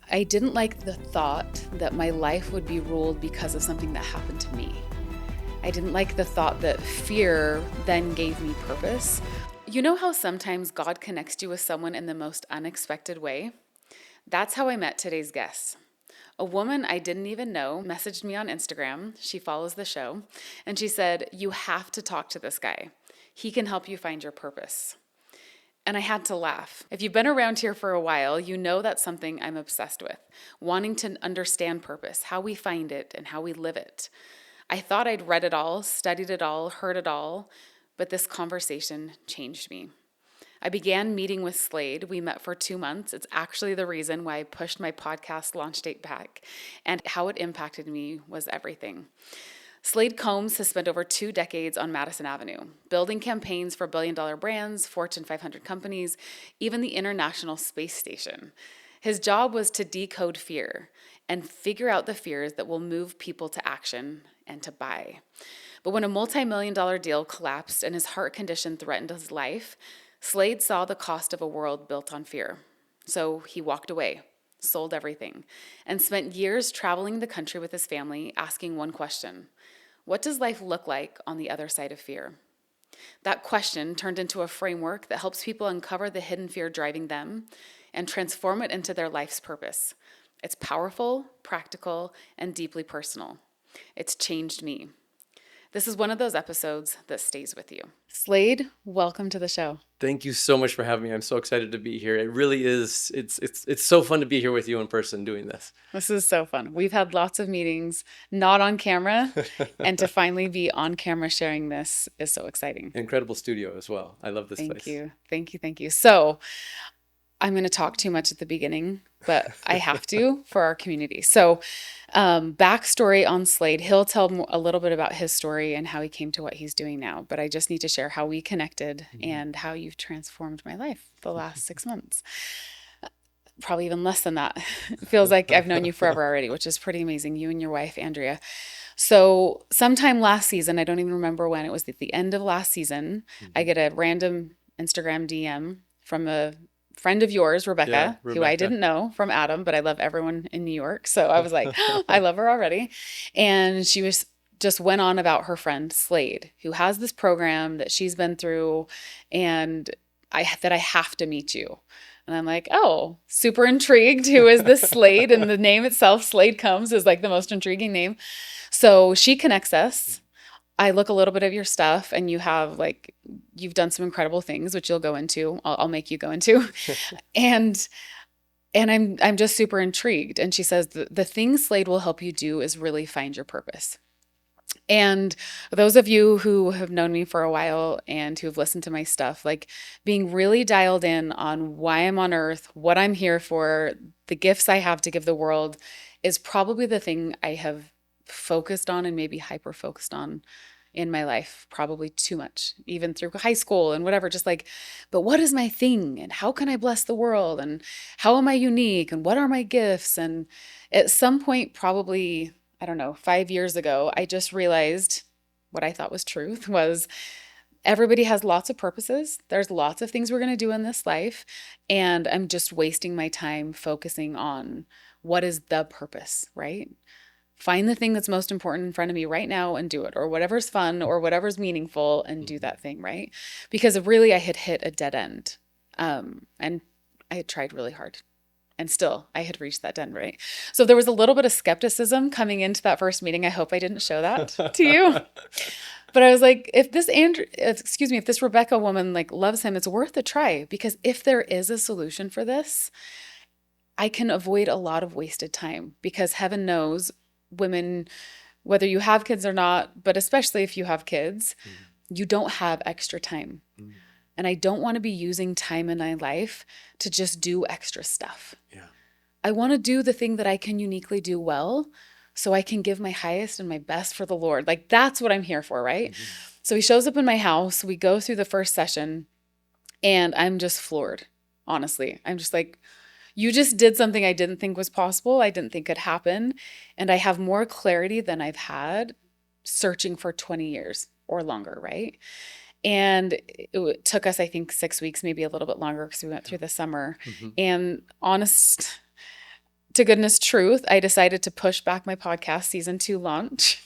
I didn't like the thought that my life would be ruled because of something that happened to me. I didn't like the thought that fear then gave me purpose. You know how sometimes God connects you with someone in the most unexpected way? That's how I met today's guest. A woman I didn't even know messaged me on Instagram. She follows the show. And she said, "You have to talk to this guy. He can help you find your purpose." And I had to laugh. If you've been around here for a while, you know that's something I'm obsessed with, wanting to understand purpose, how we find it, and how we live it. I thought I'd read it all, studied it all, heard it all, but this conversation changed me. I began meeting with Slade. We met for 2 months. It's actually the reason why I pushed my podcast launch date back, and how it impacted me was everything. Slade Combs has spent over 2 decades on Madison Avenue, building campaigns for billion-dollar brands, Fortune 500 companies, even the International Space Station. His job was to decode fear and figure out the fears that will move people to action and to buy. But when a multi-million-dollar deal collapsed and his heart condition threatened his life, Slade saw the cost of a world built on fear. So he walked away, sold everything, and spent years traveling the country with his family asking one question: what does life look like on the other side of fear? That question turned into a framework that helps people uncover the hidden fear driving them and transform it into their life's purpose. It's powerful, practical, and deeply personal. It's changed me. This is one of those episodes that stays with you. Slade, welcome to the show. Thank you so much for having me. I'm so excited to be here. It really is. It's so fun to be here with you in person doing this. This is so fun. We've had lots of meetings, not on camera, and to finally be on camera sharing this is so exciting. Incredible studio as well. I love this place. Thank you. So I'm going to talk too much at the beginning, but I have to for our community. So backstory on Slade. He'll tell a little bit about his story and how he came to what he's doing now. But I just need to share how we connected and how you've transformed my life the last 6 months. Probably even less than that. It feels like I've known you forever already, which is pretty amazing. You and your wife, Andrea. So sometime last season, I don't even remember when, it was at the end of last season, I get a random Instagram DM from a friend of yours, Rebecca, who I didn't know from Adam, but I love everyone in New York. So I was like, I love her already. And she was just went on about her friend Slade, who has this program that she's been through, and I have to meet you. And I'm like, oh, super intrigued. Who is this Slade? And the name itself, Slade Combs, is like the most intriguing name. So she connects us. I look a little bit of your stuff, and you've done some incredible things, which you'll go into. I'll make you go into. and I'm just super intrigued. And she says, the thing Slade will help you do is really find your purpose. And those of you who have known me for a while and who have listened to my stuff, like being really dialed in on why I'm on earth, what I'm here for, the gifts I have to give the world, is probably the thing I have focused on and maybe hyper focused on in my life, probably too much, even through high school and whatever, just like, but what is my thing and how can I bless the world and how am I unique and what are my gifts? And at some point, probably, I don't know, 5 years ago, I just realized what I thought was truth was everybody has lots of purposes. There's lots of things we're going to do in this life. And I'm just wasting my time focusing on what is the purpose, right? Find the thing that's most important in front of me right now and do it, or whatever's fun or whatever's meaningful and do that thing, right? Because really I had hit a dead end. And I had tried really hard. And still, I had reached that dead end, right? So there was a little bit of skepticism coming into that first meeting. I hope I didn't show that to you. But I was like, if this Rebecca woman loves him, it's worth a try. Because if there is a solution for this, I can avoid a lot of wasted time. Because heaven knows, women, whether you have kids or not, but especially if you have kids, you don't have extra time. And I don't want to be using time in my life to just do extra stuff. Yeah. I want to do the thing that I can uniquely do well, so I can give my highest and my best for the Lord. Like, that's what I'm here for, right? So he shows up in my house. We go through the first session, and I'm just floored, honestly. I'm just like, you just did something I didn't think was possible. I didn't think could happen. And I have more clarity than I've had searching for 20 years or longer, right? And it took us, I think, 6 weeks, maybe a little bit longer, because we went through the summer. And to goodness truth, I decided to push back my podcast season 2 launch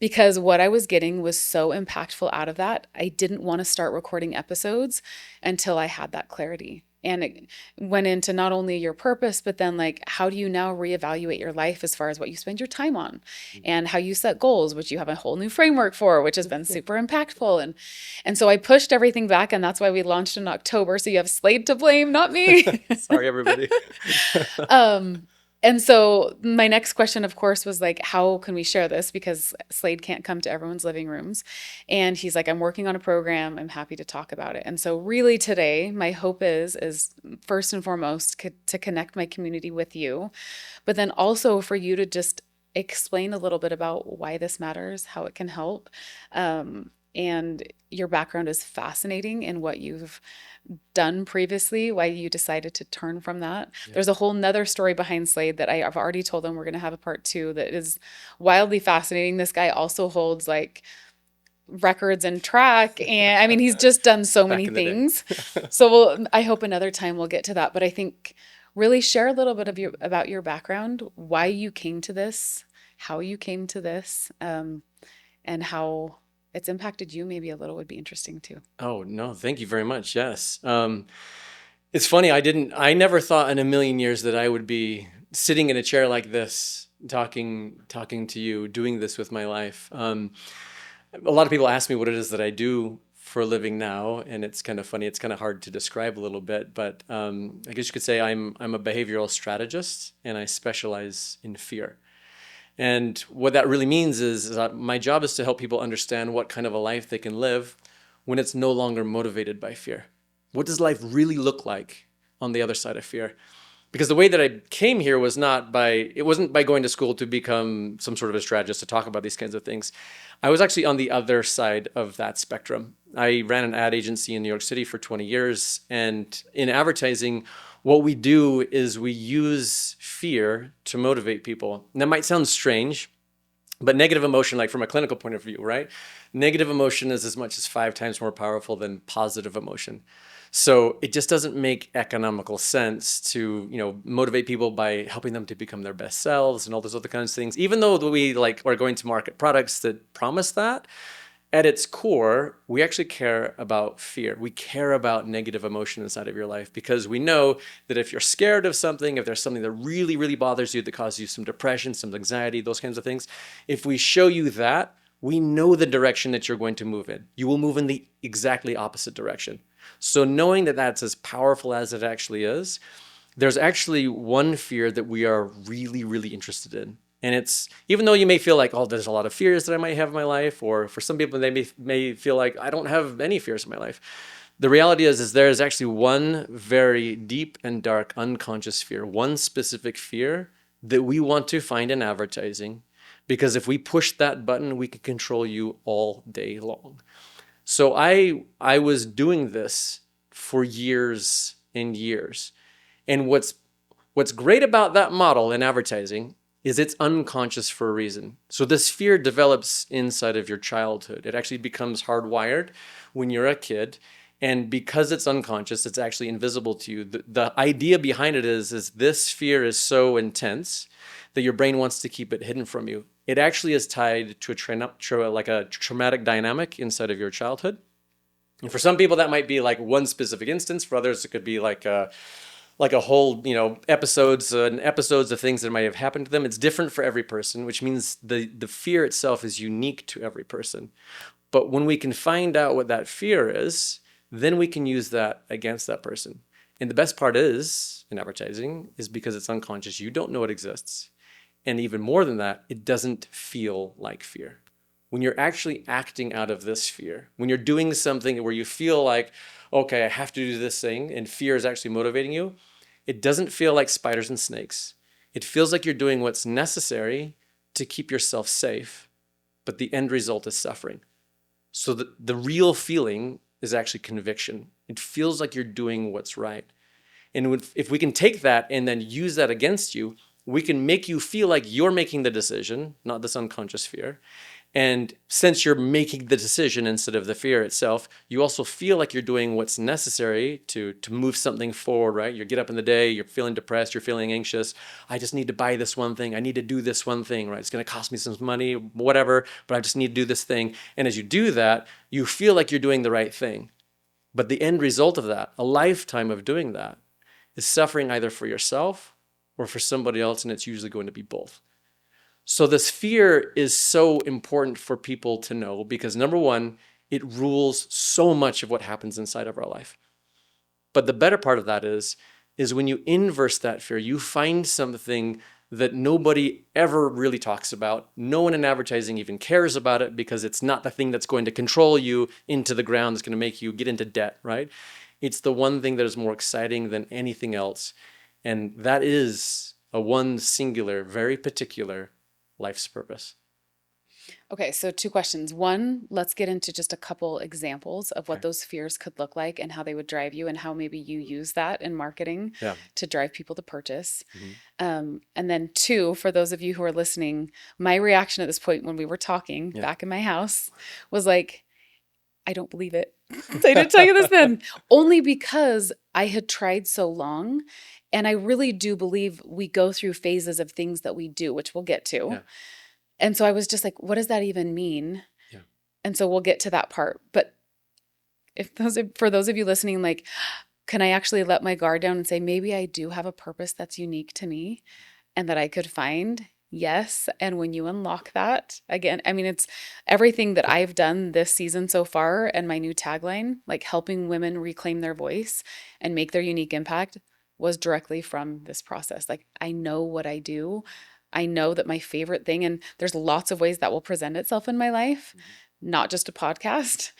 because what I was getting was so impactful out of that. I didn't want to start recording episodes until I had that clarity. And it went into not only your purpose, but then like, how do you now reevaluate your life as far as what you spend your time on and how you set goals, which you have a whole new framework for, which has been super impactful. And so I pushed everything back, and that's why we launched in October. So you have Slade to blame, not me. Sorry, everybody. Um, and so my next question, of course, was like, how can we share this? Because Slade can't come to everyone's living rooms. And he's like, I'm working on a program. I'm happy to talk about it. And so really today, my hope is first and foremost to connect my community with you, but then also for you to just explain a little bit about why this matters, how it can help. And your background is fascinating in what you've done previously, why you decided to turn from that. Yeah. There's a whole nother story behind Slade that I've already told them we're going to have a part 2 that is wildly fascinating. This guy also holds like records and track, and I mean, he's just done so Back many in the day. things. So I hope another time we'll get to that. But I think really share a little bit of about your background, why you came to this, how you came to this, and how it's impacted you maybe a little would be interesting too. Oh, no, thank you very much. Yes. It's funny. I never thought in a million years that I would be sitting in a chair like this, talking to you, doing this with my life. A lot of people ask me what it is that I do for a living now, and it's kind of funny. It's kind of hard to describe a little bit, but I guess you could say I'm a behavioral strategist, and I specialize in fear. And what that really means is that my job is to help people understand what kind of a life they can live when it's no longer motivated by fear. What does life really look like on the other side of fear? Because the way that I came here wasn't by going to school to become some sort of a strategist to talk about these kinds of things. I was actually on the other side of that spectrum. I ran an ad agency in New York City for 20 years. And in advertising, what we do is we use fear to motivate people. And that might sound strange, but negative emotion, like from a clinical point of view, right? Negative emotion is as much as 5 times more powerful than positive emotion. So it just doesn't make economical sense to, motivate people by helping them to become their best selves and all those other kinds of things. Even though we are going to market products that promise that, at its core, we actually care about fear. We care about negative emotion inside of your life because we know that if you're scared of something, if there's something that really, really bothers you, that causes you some depression, some anxiety, those kinds of things, if we show you that, we know the direction that you're going to move in. You will move in the exactly opposite direction. So knowing that that's as powerful as it actually is, there's actually one fear that we are really, really interested in. And it's, even though you may feel like, oh, there's a lot of fears that I might have in my life, or for some people, they may feel like I don't have any fears in my life. The reality is there is actually one very deep and dark unconscious fear, one specific fear that we want to find in advertising, because if we push that button, we can control you all day long. So I was doing this for years and years. And what's great about that model in advertising is it's unconscious for a reason. So this fear develops inside of your childhood. It actually becomes hardwired when you're a kid. And because it's unconscious, it's actually invisible to you. The idea behind it is this fear is so intense that your brain wants to keep it hidden from you. It actually is tied to a traumatic dynamic inside of your childhood. And for some people, that might be like one specific instance. For others, it could be like a whole, episodes and episodes of things that might have happened to them. It's different for every person, which means the fear itself is unique to every person. But when we can find out what that fear is, then we can use that against that person. And the best part is, in advertising, is because it's unconscious, you don't know it exists. And even more than that, it doesn't feel like fear. When you're actually acting out of this fear, when you're doing something where you feel like, okay, I have to do this thing, and fear is actually motivating you, it doesn't feel like spiders and snakes. It feels like you're doing what's necessary to keep yourself safe, but the end result is suffering. So the real feeling is actually conviction. It feels like you're doing what's right. And if we can take that and then use that against you, we can make you feel like you're making the decision, not this unconscious fear. And since you're making the decision instead of the fear itself, you also feel like you're doing what's necessary to move something forward, right? You get up in the day, you're feeling depressed, you're feeling anxious. I just need to buy this one thing. I need to do this one thing, right? It's going to cost me some money, whatever, but I just need to do this thing. And as you do that, you feel like you're doing the right thing. But the end result of that, a lifetime of doing that, is suffering either for yourself or for somebody else, and it's usually going to be both. So this fear is so important for people to know because number one, it rules so much of what happens inside of our life. But the better part of that is when you inverse that fear, you find something that nobody ever really talks about. No one in advertising even cares about it because it's not the thing that's going to control you into the ground, that's going to make you get into debt, right? It's the one thing that is more exciting than anything else. And that is a one singular, very particular life's purpose. Okay, so two questions. One, let's get into just a couple examples of what Okay. those fears could look like and how they would drive you and how maybe you use that in marketing Yeah. to drive people to purchase. Mhm. And then two, for those of you who are listening, my reaction at this point when we were talking Yeah. back in my house was like, I don't believe it. I didn't tell you this then. Only because I had tried so long. And I really do believe we go through phases of things that we do, which we'll get to. Yeah. And so I was just like, what does that even mean? Yeah. And so we'll get to that part. But for those of you listening, like, can I actually let my guard down and say, maybe I do have a purpose that's unique to me and that I could find? Yes. And when you unlock that, again, I mean, it's everything that I've done this season so far and my new tagline, like helping women reclaim their voice and make their unique impact, was directly from this process. Like, I know what I do. I know that my favorite thing, and there's lots of ways that will present itself in my life, not just a podcast.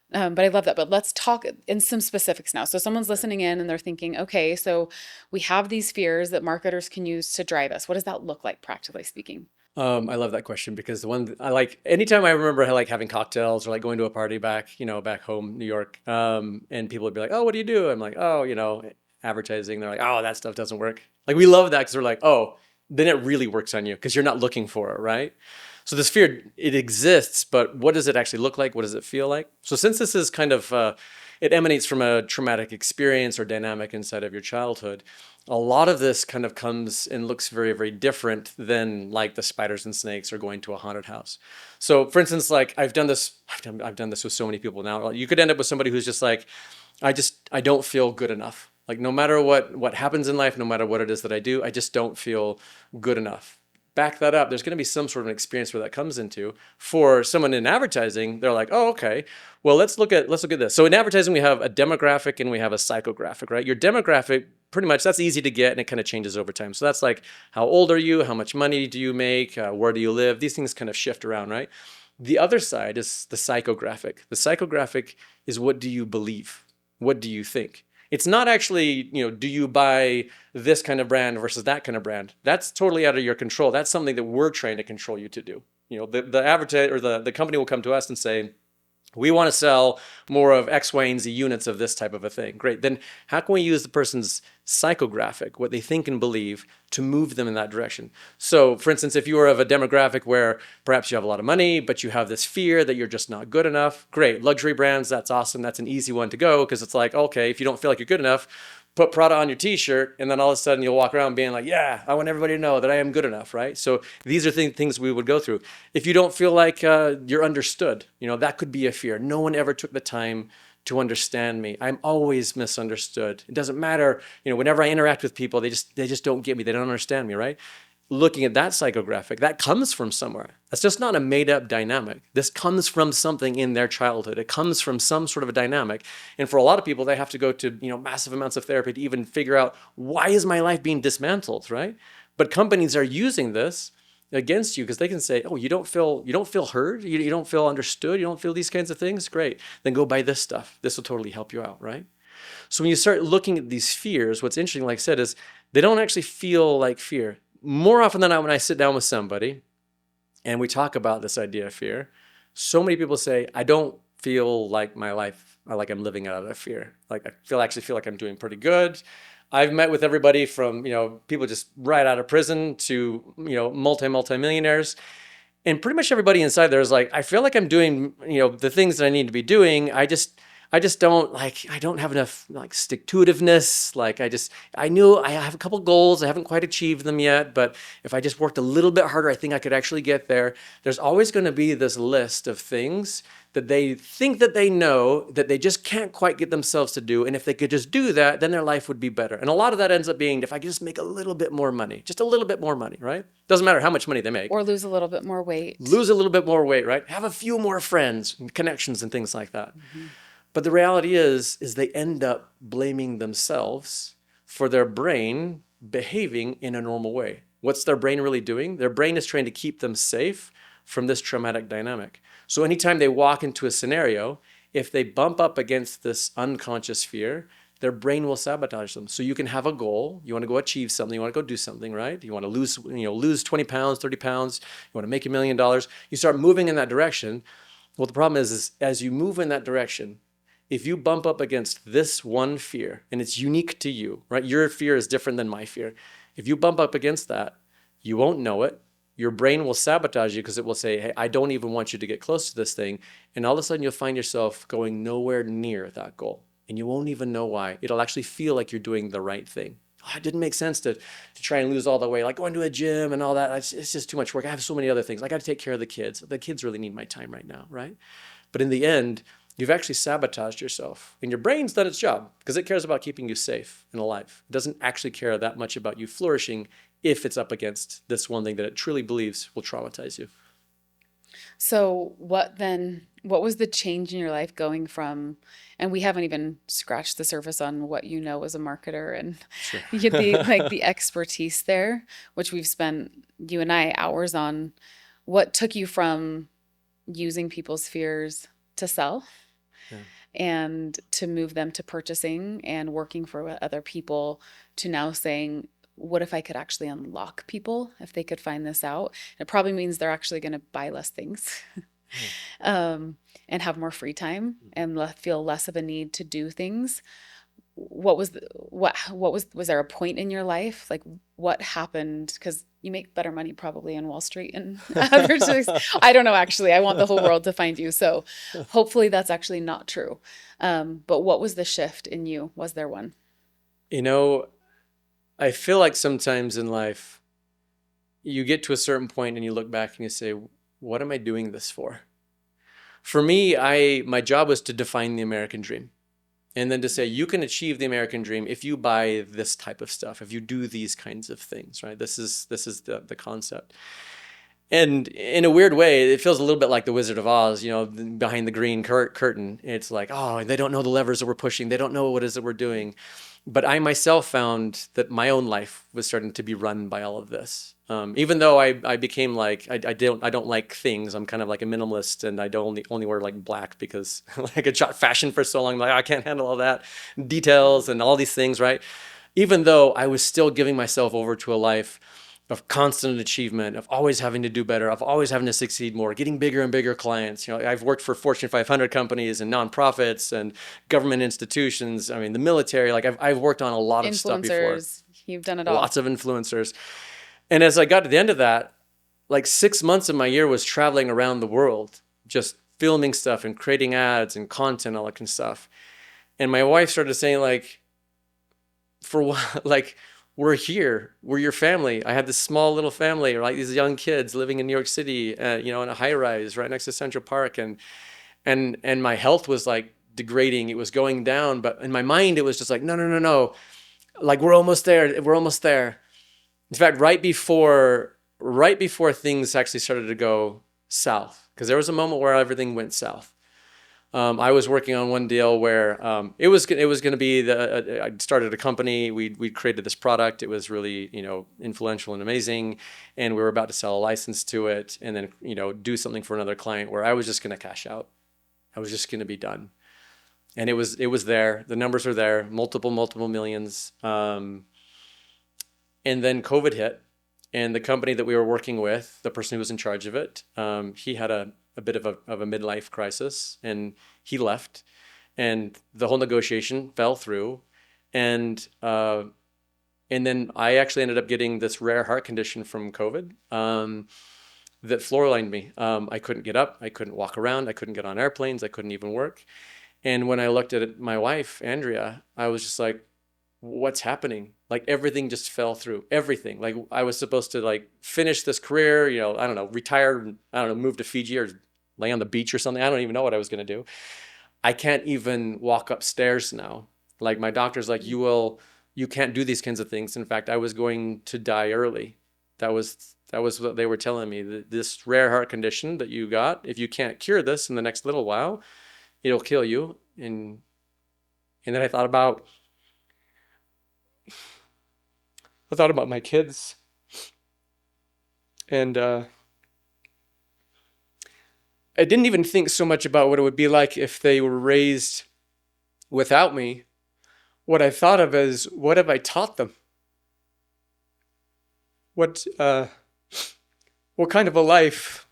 But I love that. But let's talk in some specifics now. So someone's Okay. listening in and they're thinking, okay, so we have these fears that marketers can use to drive us. What does that look like, practically speaking? I love that question because the one I like anytime I remember like having cocktails or like going to a party back home, New York, and people would be like, "Oh, what do you do?" I'm like, "Oh, advertising." They're like, "Oh, that stuff doesn't work." Like we love that because we're like, "Oh, then it really works on you because you're not looking for it, right?" So this fear, it exists, but what does it actually look like? What does it feel like? So since this is kind of it emanates from a traumatic experience or dynamic inside of your childhood, a lot of this kind of comes and looks very, very different than like the spiders and snakes or going to a haunted house. So for instance, like I've done this with so many people now. You could end up with somebody who's just like, I don't feel good enough. Like no matter what happens in life, no matter what it is that I do, I just don't feel good enough. Back that up, there's going to be some sort of an experience where that comes into. For someone in advertising, they're like, oh, okay, well, let's look at this. So in advertising, we have a demographic and we have a psychographic, right? Your demographic, pretty much, that's easy to get and it kind of changes over time. So that's like, how old are you? How much money do you make? Where do you live? These things kind of shift around, right? The other side is the psychographic. The psychographic is what do you believe? What do you think? It's not actually, do you buy this kind of brand versus that kind of brand? That's totally out of your control. That's something that we're trying to control you to do. The advertiser or the company will come to us and say, we want to sell more of X, Y, and Z units of this type of a thing. Great. Then how can we use the person's psychographic, what they think and believe, to move them in that direction? So, for instance, if you are of a demographic where perhaps you have a lot of money, but you have this fear that you're just not good enough, great. Luxury brands, that's awesome. That's an easy one to go because it's like, okay, if you don't feel like you're good enough, put Prada on your t-shirt, and then all of a sudden you'll walk around being like, yeah, I want everybody to know that I am good enough, right? So these are things we would go through. If you don't feel like you're understood, that could be a fear. No one ever took the time to understand me. I'm always misunderstood. It doesn't matter, whenever I interact with people, they just don't get me. They don't understand me, right? Looking at that psychographic, that comes from somewhere. That's just not a made up dynamic. This comes from something in their childhood. It comes from some sort of a dynamic. And for a lot of people, they have to go to, massive amounts of therapy to even figure out, why is my life being dismantled, right? But companies are using this against you because they can say, oh, you don't feel heard, you don't feel understood, you don't feel these kinds of things. Great. Then go buy this stuff. This will totally help you out, right? So when you start looking at these fears, what's interesting, like I said, is they don't actually feel like fear. More often than not, when I sit down with somebody and we talk about this idea of fear, so many people say, I don't feel like my life, like I'm living out of fear. Like actually feel like I'm doing pretty good. I've met with everybody from, people just right out of prison to, multi-millionaires. And pretty much everybody inside there is like, I feel like I'm doing, the things that I need to be doing. I just don't like, I don't have enough like stick to itiveness. Like I knew I have a couple goals. I haven't quite achieved them yet, but if I just worked a little bit harder, I think I could actually get there. There's always going to be this list of things that they think that they know that they just can't quite get themselves to do. And if they could just do that, then their life would be better. And a lot of that ends up being, if I could just make a little bit more money, just a little bit more money, right? Doesn't matter how much money they make. Or lose a little bit more weight. Lose a little bit more weight, right? Have a few more friends and connections and things like that. Mm-hmm. But the reality is they end up blaming themselves for their brain behaving in a normal way. What's their brain really doing? Their brain is trying to keep them safe from this traumatic dynamic. So anytime they walk into a scenario, if they bump up against this unconscious fear, their brain will sabotage them. So you can have a goal. You want to go achieve something. You want to go do something, right? You want to lose 20 pounds, 30 pounds. You want to make $1 million. You start moving in that direction. Well, the problem is as you move in that direction, if you bump up against this one fear, and it's unique to you, right? Your fear is different than my fear. If you bump up against that, you won't know it. Your brain will sabotage you because it will say, hey, I don't even want you to get close to this thing. And all of a sudden you'll find yourself going nowhere near that goal. And you won't even know why. It'll actually feel like you're doing the right thing. Oh, it didn't make sense to try and lose all the weight, like going to a gym and all that. It's just too much work. I have so many other things. I got to take care of the kids. The kids really need my time right now, right? But in the end, you've actually sabotaged yourself. And your brain's done its job because it cares about keeping you safe and alive. It doesn't actually care that much about you flourishing if it's up against this one thing that it truly believes will traumatize you. So what was the change in your life going from, and we haven't even scratched the surface on what you know as a marketer and Sure. you get the expertise there, which we've spent, you and I, hours on. What took you from using people's fears to sell Yeah. and to move them to purchasing and working for other people to now saying, what if I could actually unlock people if they could find this out? It probably means they're actually going to buy less things and have more free time and feel less of a need to do things. Was there a point in your life? Like what happened? Because you make better money probably in Wall Street and advertising. I don't know, actually. I want the whole world to find you. So hopefully that's actually not true. But what was the shift in you? Was there one? You know, I feel like sometimes in life, you get to a certain point and you look back and you say, what am I doing this for? For me, my job was to define the American dream. And then to say, you can achieve the American dream if you buy this type of stuff, if you do these kinds of things, right? This is the concept. And in a weird way, it feels a little bit like the Wizard of Oz, behind the green curtain. It's like, oh, they don't know the levers that we're pushing. They don't know what it is that we're doing. But I myself found that my own life was starting to be run by all of this. Even though I became like, I don't like things. I'm kind of like a minimalist, and I don't only wear like black because like I shot fashion for so long. I'm like, I can't handle all that details and all these things, right? Even though I was still giving myself over to a life of constant achievement, of always having to do better, of always having to succeed more, getting bigger and bigger clients. I've worked for Fortune 500 companies and nonprofits and government institutions. I mean, the military, like I've worked on a lot of stuff before. Influencers, you've done it all. Lots of influencers. And as I got to the end of that, like 6 months of my year was traveling around the world, just filming stuff and creating ads and content, all that kind of stuff. And my wife started saying like, for what, like, we're here. We're your family. I had this small little family, like these young kids living in New York City, in a high rise right next to Central Park, and my health was like degrading. It was going down, but in my mind, it was just like, no, no, no, no. Like we're almost there. We're almost there. In fact, right before things actually started to go south, because there was a moment where everything went south. I was working on one deal where it was going to be I started a company. We created this product. It was really influential and amazing, and we were about to sell a license to it, and then do something for another client where I was just going to cash out. I was just going to be done, and it was there. The numbers were there, multiple millions, and then COVID hit, and the company that we were working with, the person who was in charge of it, he had a bit of a midlife crisis, and he left, and the whole negotiation fell through, and then I actually ended up getting this rare heart condition from COVID, that floorlined me. I couldn't get up. I couldn't walk around. I couldn't get on airplanes. I couldn't even work. And when I looked at my wife, Andrea, I was just like, what's happening? Like everything just fell through. Everything. Like I was supposed to like finish this career, I don't know, retire, I don't know, move to Fiji or lay on the beach or something. I don't even know what I was going to do. I can't even walk upstairs now. Like my doctor's like, you can't do these kinds of things. In fact, I was going to die early. That was what they were telling me. This rare heart condition that you got, if you can't cure this in the next little while, it'll kill you. And then I thought about my kids, and I didn't even think so much about what it would be like if they were raised without me. What I thought of is, what have I taught them? What kind of a life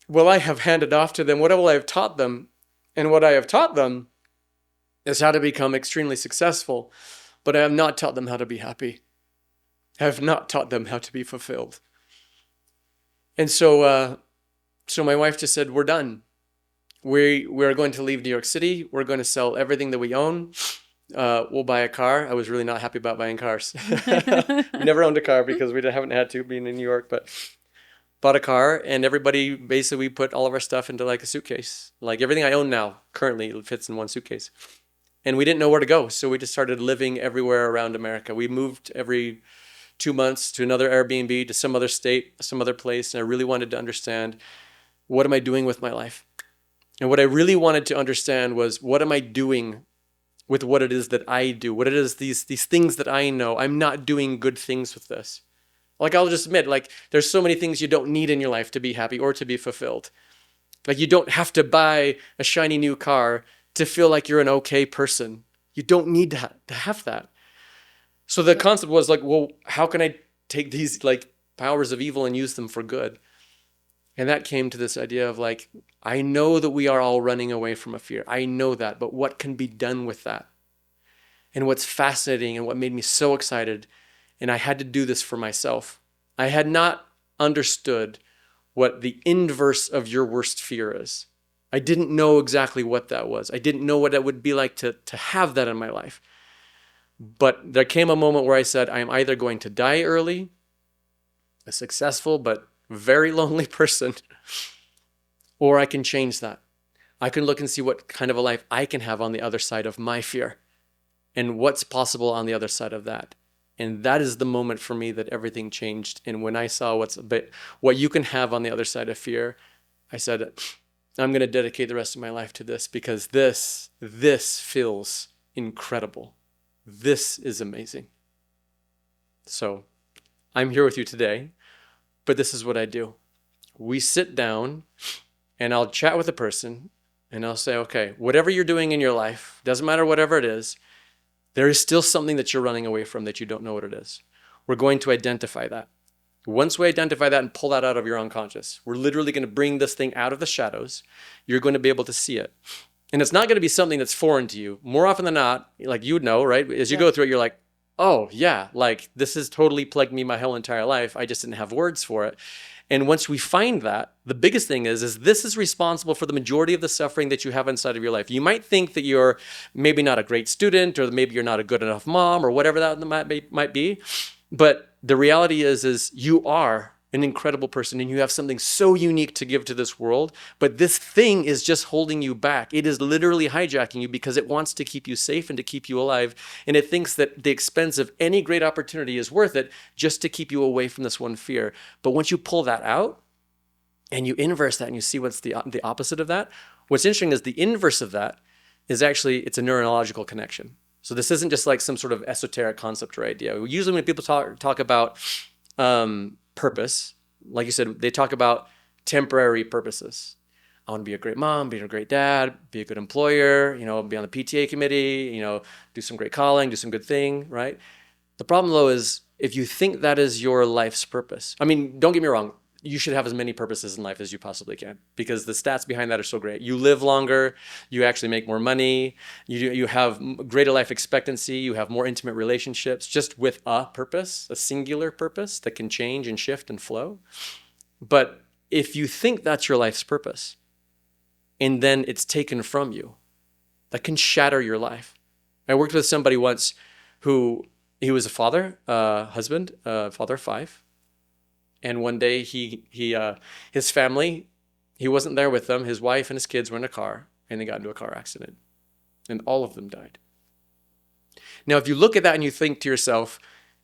will I have handed off to them? What will I have taught them? And what I have taught them is how to become extremely successful, but I have not taught them how to be happy. I have not taught them how to be fulfilled. And so my wife just said, we're done. We're going to leave New York City. We're going to sell everything that we own. We'll buy a car. I was really not happy about buying cars. Never owned a car because we haven't had to being in New York, but bought a car, and everybody basically put all of our stuff into like a suitcase. Like everything I own now currently fits in one suitcase. And we didn't know where to go. So we just started living everywhere around America. We moved every 2 months to another Airbnb, to some other state, some other place. And I really wanted to understand, what am I doing with my life? And what I really wanted to understand was, what am I doing with what it is that I do? What it is, these things that I know. I'm not doing good things with this. Like I'll just admit, like there's so many things you don't need in your life to be happy or to be fulfilled. Like you don't have to buy a shiny new car to feel like you're an okay person. You don't need to have that. So the concept was like, well, how can I take these like powers of evil and use them for good? And that came to this idea of like, I know that we are all running away from a fear. I know that, but what can be done with that? And what's fascinating and what made me so excited, and I had to do this for myself. I had not understood what the inverse of your worst fear is. I didn't know exactly what that was. I didn't know what it would be like to have that in my life. But there came a moment where I said, I am either going to die early, a successful but very lonely person, or I can change that. I can look and see what kind of a life I can have on the other side of my fear and what's possible on the other side of that. And that is the moment for me that everything changed. And when I saw what you can have on the other side of fear, I said, I'm going to dedicate the rest of my life to this, because this feels incredible. This is amazing. So I'm here with you today, but this is what I do. We sit down and I'll chat with a person and I'll say, okay, whatever you're doing in your life, doesn't matter whatever it is, there is still something that you're running away from that you don't know what it is. We're going to identify that. Once we identify that and pull that out of your unconscious, we're literally going to bring this thing out of the shadows. You're going to be able to see it. And it's not going to be something that's foreign to you. More often than not, like you would know, right? As you go through it, you're like, oh yeah, like this has totally plagued me my whole entire life. I just didn't have words for it. And once we find that, the biggest thing is this is responsible for the majority of the suffering that you have inside of your life. You might think that you're maybe not a great student, or maybe you're not a good enough mom, or whatever that might be. But the reality is you are an incredible person, and you have something so unique to give to this world. But this thing is just holding you back. It is literally hijacking you because it wants to keep you safe and to keep you alive. And it thinks that the expense of any great opportunity is worth it just to keep you away from this one fear. But once you pull that out and you inverse that and you see what's the opposite of that, what's interesting is the inverse of that is actually, it's a neurological connection. So this isn't just like some sort of esoteric concept or idea. Usually when people talk about purpose, like you said, they talk about temporary purposes. I want to be a great mom, be a great dad, be a good employer, be on the PTA committee, do some great calling, do some good thing, right? The problem though is if you think that is your life's purpose, I mean, don't get me wrong, you should have as many purposes in life as you possibly can, because the stats behind that are so great. You live longer, you actually make more money, you have greater life expectancy, you have more intimate relationships, just with a purpose, a singular purpose that can change and shift and flow. But if you think that's your life's purpose and then it's taken from you, that can shatter your life. I worked with somebody once who he was a father, husband, father of 5. And one day his family, he wasn't there with them. His wife and his kids were in a car and they got into a car accident and all of them died. Now, if you look at that and you think to yourself,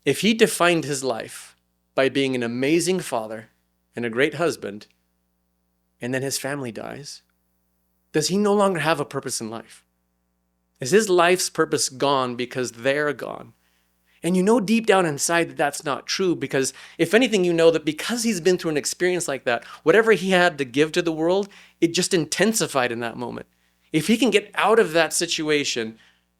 if he defined his life by being an amazing father and a great husband, and then his family dies, does he no longer have a purpose in life? Is his life's purpose gone because they're gone? And you know deep down inside that that's not true, because if anything, you know that because he's been through an experience like that, whatever he had to give to the world, it just intensified in that moment. If he can get out of that situation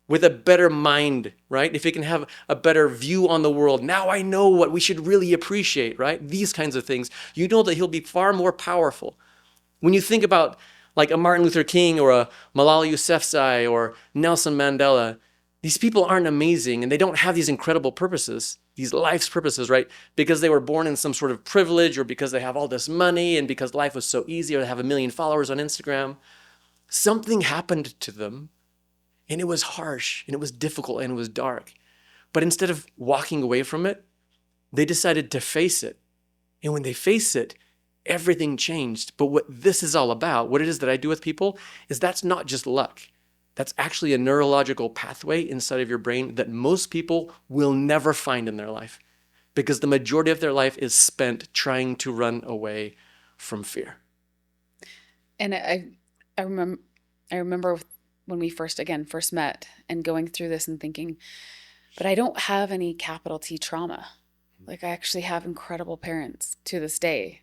with a better mind, right? If he can have a better view on the world, now I know what we should really appreciate, right? These kinds of things, you know that he'll be far more powerful. When you think about like a Martin Luther King or a Malala Yousafzai or Nelson Mandela, these people aren't amazing and they don't have these incredible purposes, these life's purposes, right? Because they were born in some sort of privilege or because they have all this money and because life was so easy or they have 1 million followers on Instagram. Something happened to them and it was harsh and it was difficult and it was dark. But instead of walking away from it, they decided to face it. And when they face it, everything changed. But what this is all about, what it is that I do with people, is that's not just luck. That's actually a neurological pathway inside of your brain that most people will never find in their life, because the majority of their life is spent trying to run away from fear. And I remember when we first met and going through this and thinking, but I don't have any capital T trauma. Like, I actually have incredible parents to this day.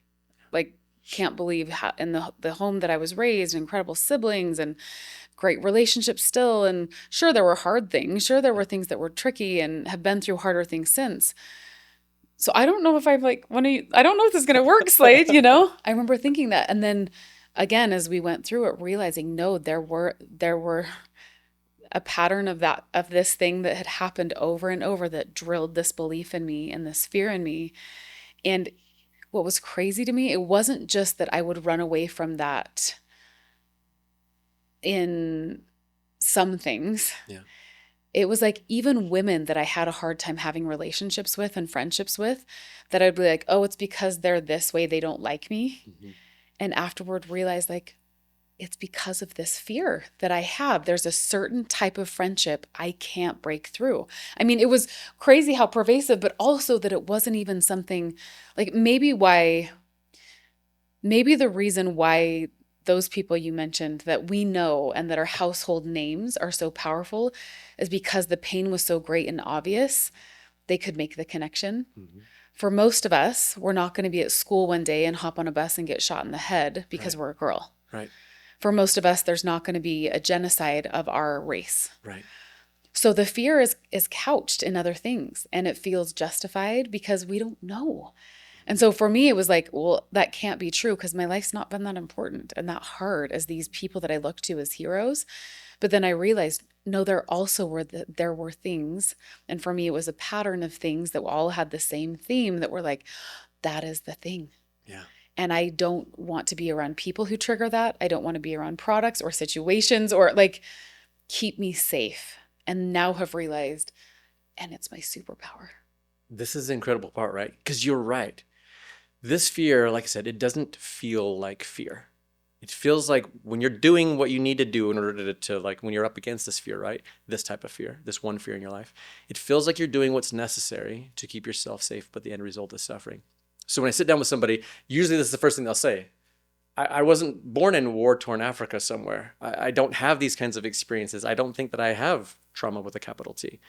Like, can't believe how in the home that I was raised, incredible siblings and great relationships still. And sure, there were hard things. Sure, there were things that were tricky and have been through harder things since. So I don't know if I'm like, I don't know if this is going to work, Slade, you know? I remember thinking that. And then again, as we went through it, realizing, no, there were a pattern of this thing that had happened over and over that drilled this belief in me and this fear in me. And what was crazy to me, it wasn't just that I would run away from that in some things. Yeah. It was like even women that I had a hard time having relationships with and friendships with, that I'd be like, oh, it's because they're this way, they don't like me. Mm-hmm. And afterward realize, like, it's because of this fear that I have. There's a certain type of friendship I can't break through. I mean, it was crazy how pervasive, but also that it wasn't even something like maybe the reason why those people you mentioned that we know and that are household names are so powerful is because the pain was so great and obvious, they could make the connection. Mm-hmm. For most of us, we're not going to be at school one day and hop on a bus and get shot in the head because we're a girl. Right. For most of us, there's not going to be a genocide of our race. Right. So the fear is couched in other things, and it feels justified because we don't know. And so for me, it was like, well, that can't be true because my life's not been that important and that hard as these people that I look to as heroes. But then I realized, no, there were things. And for me, it was a pattern of things that all had the same theme that were like, that is the thing. Yeah. And I don't want to be around people who trigger that. I don't want to be around products or situations or like keep me safe. And now have realized, and it's my superpower. This is the incredible part, right? Because you're right. This fear, like I said, it doesn't feel like fear. It feels like when you're doing what you need to do in order to like when you're up against this fear, right? This type of fear, this one fear in your life, it feels like you're doing what's necessary to keep yourself safe, but the end result is suffering. So when I sit down with somebody, usually this is the first thing they'll say. I wasn't born in war-torn Africa somewhere. I don't have these kinds of experiences. I don't think that I have trauma with a capital T.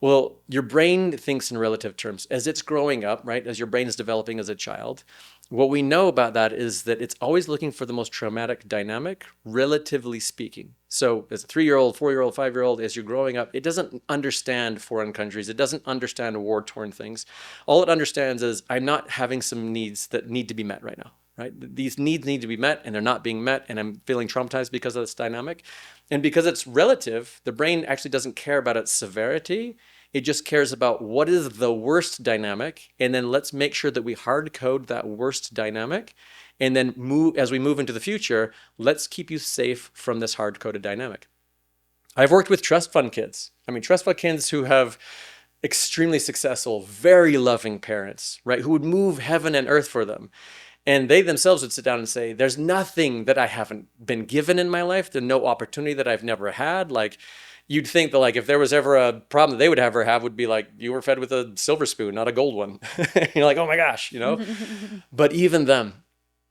Well, your brain thinks in relative terms. As it's growing up, right, as your brain is developing as a child, what we know about that is that it's always looking for the most traumatic dynamic, relatively speaking. So as a 3-year-old, 4-year-old, 5-year-old, as you're growing up, it doesn't understand foreign countries. It doesn't understand war-torn things. All it understands is I'm not having some needs that need to be met right now. Right? These needs need to be met and they're not being met, and I'm feeling traumatized because of this dynamic. And because it's relative, the brain actually doesn't care about its severity. It just cares about what is the worst dynamic, and then let's make sure that we hard code that worst dynamic, And then move as we move into the future, let's keep you safe from this hard-coded dynamic. I've worked with trust fund kids. I mean, trust fund kids who have extremely successful, very loving parents, right? Who would move heaven and earth for them. And they themselves would sit down and say, there's nothing that I haven't been given in my life. There's no opportunity that I've never had. Like, you'd think that like if there was ever a problem that they would ever have would be like you were fed with a silver spoon, not a gold one. You're like, oh my gosh, you know? But even them,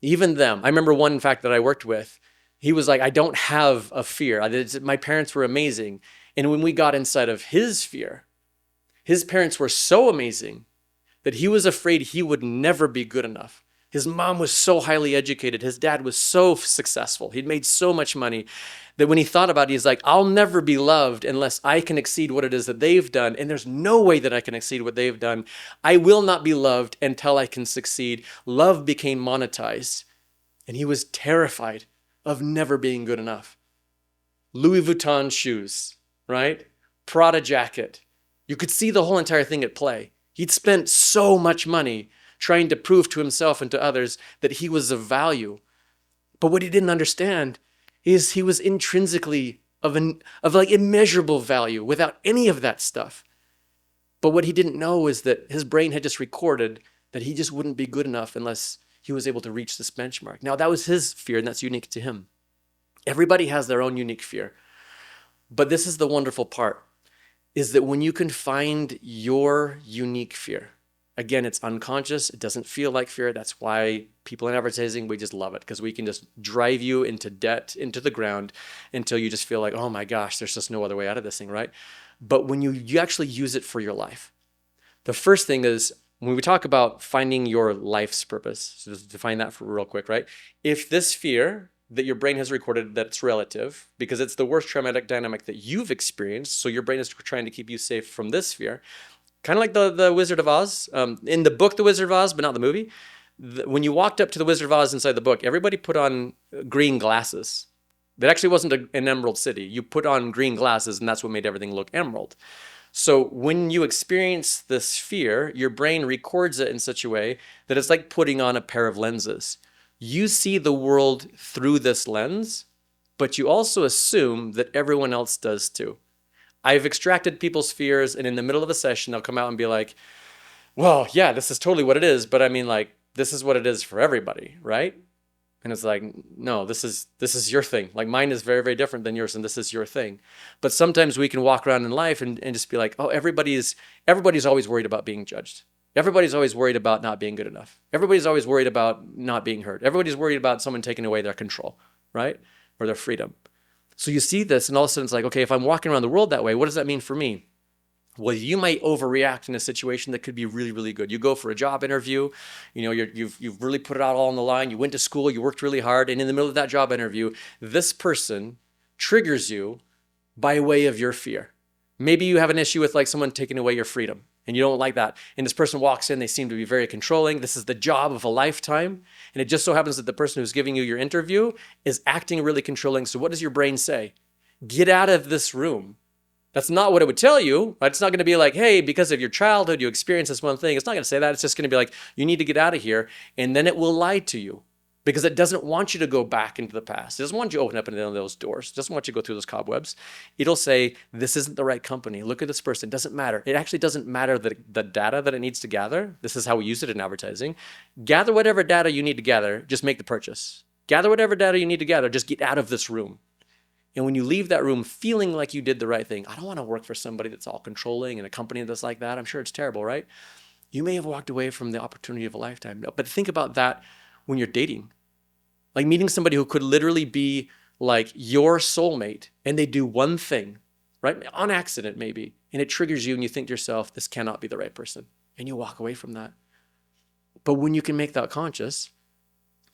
I remember one, in fact, that I worked with, he was like, I don't have a fear. My parents were amazing. And when we got inside of his fear, his parents were so amazing that he was afraid he would never be good enough. His mom was so highly educated. His dad was so successful. He'd made so much money that when he thought about it, he's like, I'll never be loved unless I can exceed what it is that they've done. And there's no way that I can exceed what they've done. I will not be loved until I can succeed. Love became monetized. And he was terrified of never being good enough. Louis Vuitton shoes, right? Prada jacket. You could see the whole entire thing at play. He'd spent so much money trying to prove to himself and to others that he was of value. But what he didn't understand is he was intrinsically of like immeasurable value without any of that stuff. But what he didn't know is that his brain had just recorded that he just wouldn't be good enough unless he was able to reach this benchmark. Now, that was his fear, and that's unique to him. Everybody has their own unique fear. But this is the wonderful part, is that when you can find your unique fear, again, it's unconscious. It doesn't feel like fear. That's why people in advertising, we just love it, because we can just drive you into debt, into the ground, until you just feel like, oh my gosh, there's just no other way out of this thing, right? But when you actually use it for your life, the first thing is, when we talk about finding your life's purpose, so just define that for real quick, right? If this fear that your brain has recorded that it's relative, because it's the worst traumatic dynamic that you've experienced, so your brain is trying to keep you safe from this fear, kind of like the Wizard of Oz. In the book, The Wizard of Oz, but not the movie, when you walked up to the Wizard of Oz inside the book, everybody put on green glasses. That actually wasn't an emerald city. You put on green glasses, and that's what made everything look emerald. So when you experience this fear, your brain records it in such a way that it's like putting on a pair of lenses. You see the world through this lens, but you also assume that everyone else does too. I've extracted people's fears, and in the middle of a session, they'll come out and be like, well, yeah, this is totally what it is, but I mean, like, this is what it is for everybody, right? And it's like, no, this is your thing. Like, mine is very, very different than yours, and this is your thing. But sometimes we can walk around in life and just be like, oh, everybody's always worried about being judged. Everybody's always worried about not being good enough. Everybody's always worried about not being heard. Everybody's worried about someone taking away their control, right? Or their freedom. So you see this, and all of a sudden it's like, okay, if I'm walking around the world that way, what does that mean for me? Well, you might overreact in a situation that could be really, really good. You go for a job interview, you know, you've really put it out all on the line. You went to school, you worked really hard, and in the middle of that job interview, this person triggers you by way of your fear. Maybe you have an issue with like someone taking away your freedom, and you don't like that. And this person walks in, they seem to be very controlling. This is the job of a lifetime. And it just so happens that the person who's giving you your interview is acting really controlling. So what does your brain say? Get out of this room. That's not what it would tell you. It's not going to be like, hey, because of your childhood, you experienced this one thing. It's not going to say that. It's just going to be like, you need to get out of here. And then it will lie to you because it doesn't want you to go back into the past. It doesn't want you to open up into those doors. It doesn't want you to go through those cobwebs. It'll say, this isn't the right company. Look at this person. It doesn't matter. It actually doesn't matter the data that it needs to gather. This is how we use it in advertising. Gather whatever data you need to gather. Just make the purchase. Gather whatever data you need to gather. Just get out of this room. And when you leave that room feeling like you did the right thing, I don't want to work for somebody that's all controlling and a company that's like that. I'm sure it's terrible, right? You may have walked away from the opportunity of a lifetime. But think about that when you're dating. Like meeting somebody who could literally be like your soulmate, and they do one thing, right? On accident, maybe. And it triggers you and you think to yourself, this cannot be the right person. And you walk away from that. But when you can make that conscious,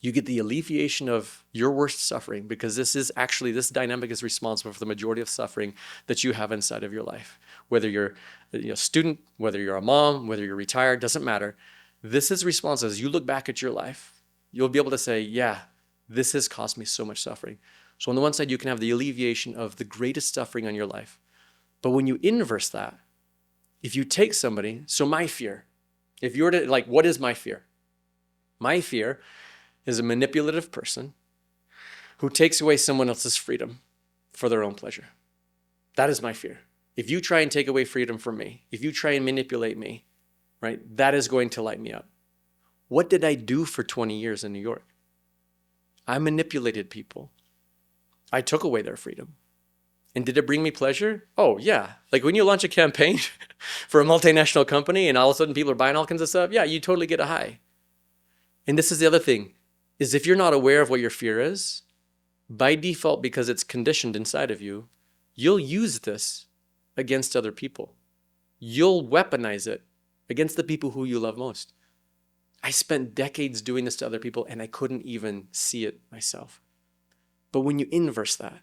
you get the alleviation of your worst suffering, because this dynamic is responsible for the majority of suffering that you have inside of your life. Whether you're a student, whether you're a mom, whether you're retired, doesn't matter. This is responsible. As you look back at your life, you'll be able to say, yeah, this has caused me so much suffering. So on the one side, you can have the alleviation of the greatest suffering on your life. But when you inverse that, if you take somebody, so my fear, if you were to, like, what is my fear? My fear is a manipulative person who takes away someone else's freedom for their own pleasure. That is my fear. If you try and take away freedom from me, if you try and manipulate me, right, that is going to light me up. What did I do for 20 years in New York? I manipulated people. I took away their freedom. And did it bring me pleasure? Oh, yeah. Like when you launch a campaign for a multinational company and all of a sudden people are buying all kinds of stuff, yeah, you totally get a high. And this is the other thing, is if you're not aware of what your fear is, by default, because it's conditioned inside of you, you'll use this against other people. You'll weaponize it against the people who you love most. I spent decades doing this to other people and I couldn't even see it myself. But when you inverse that,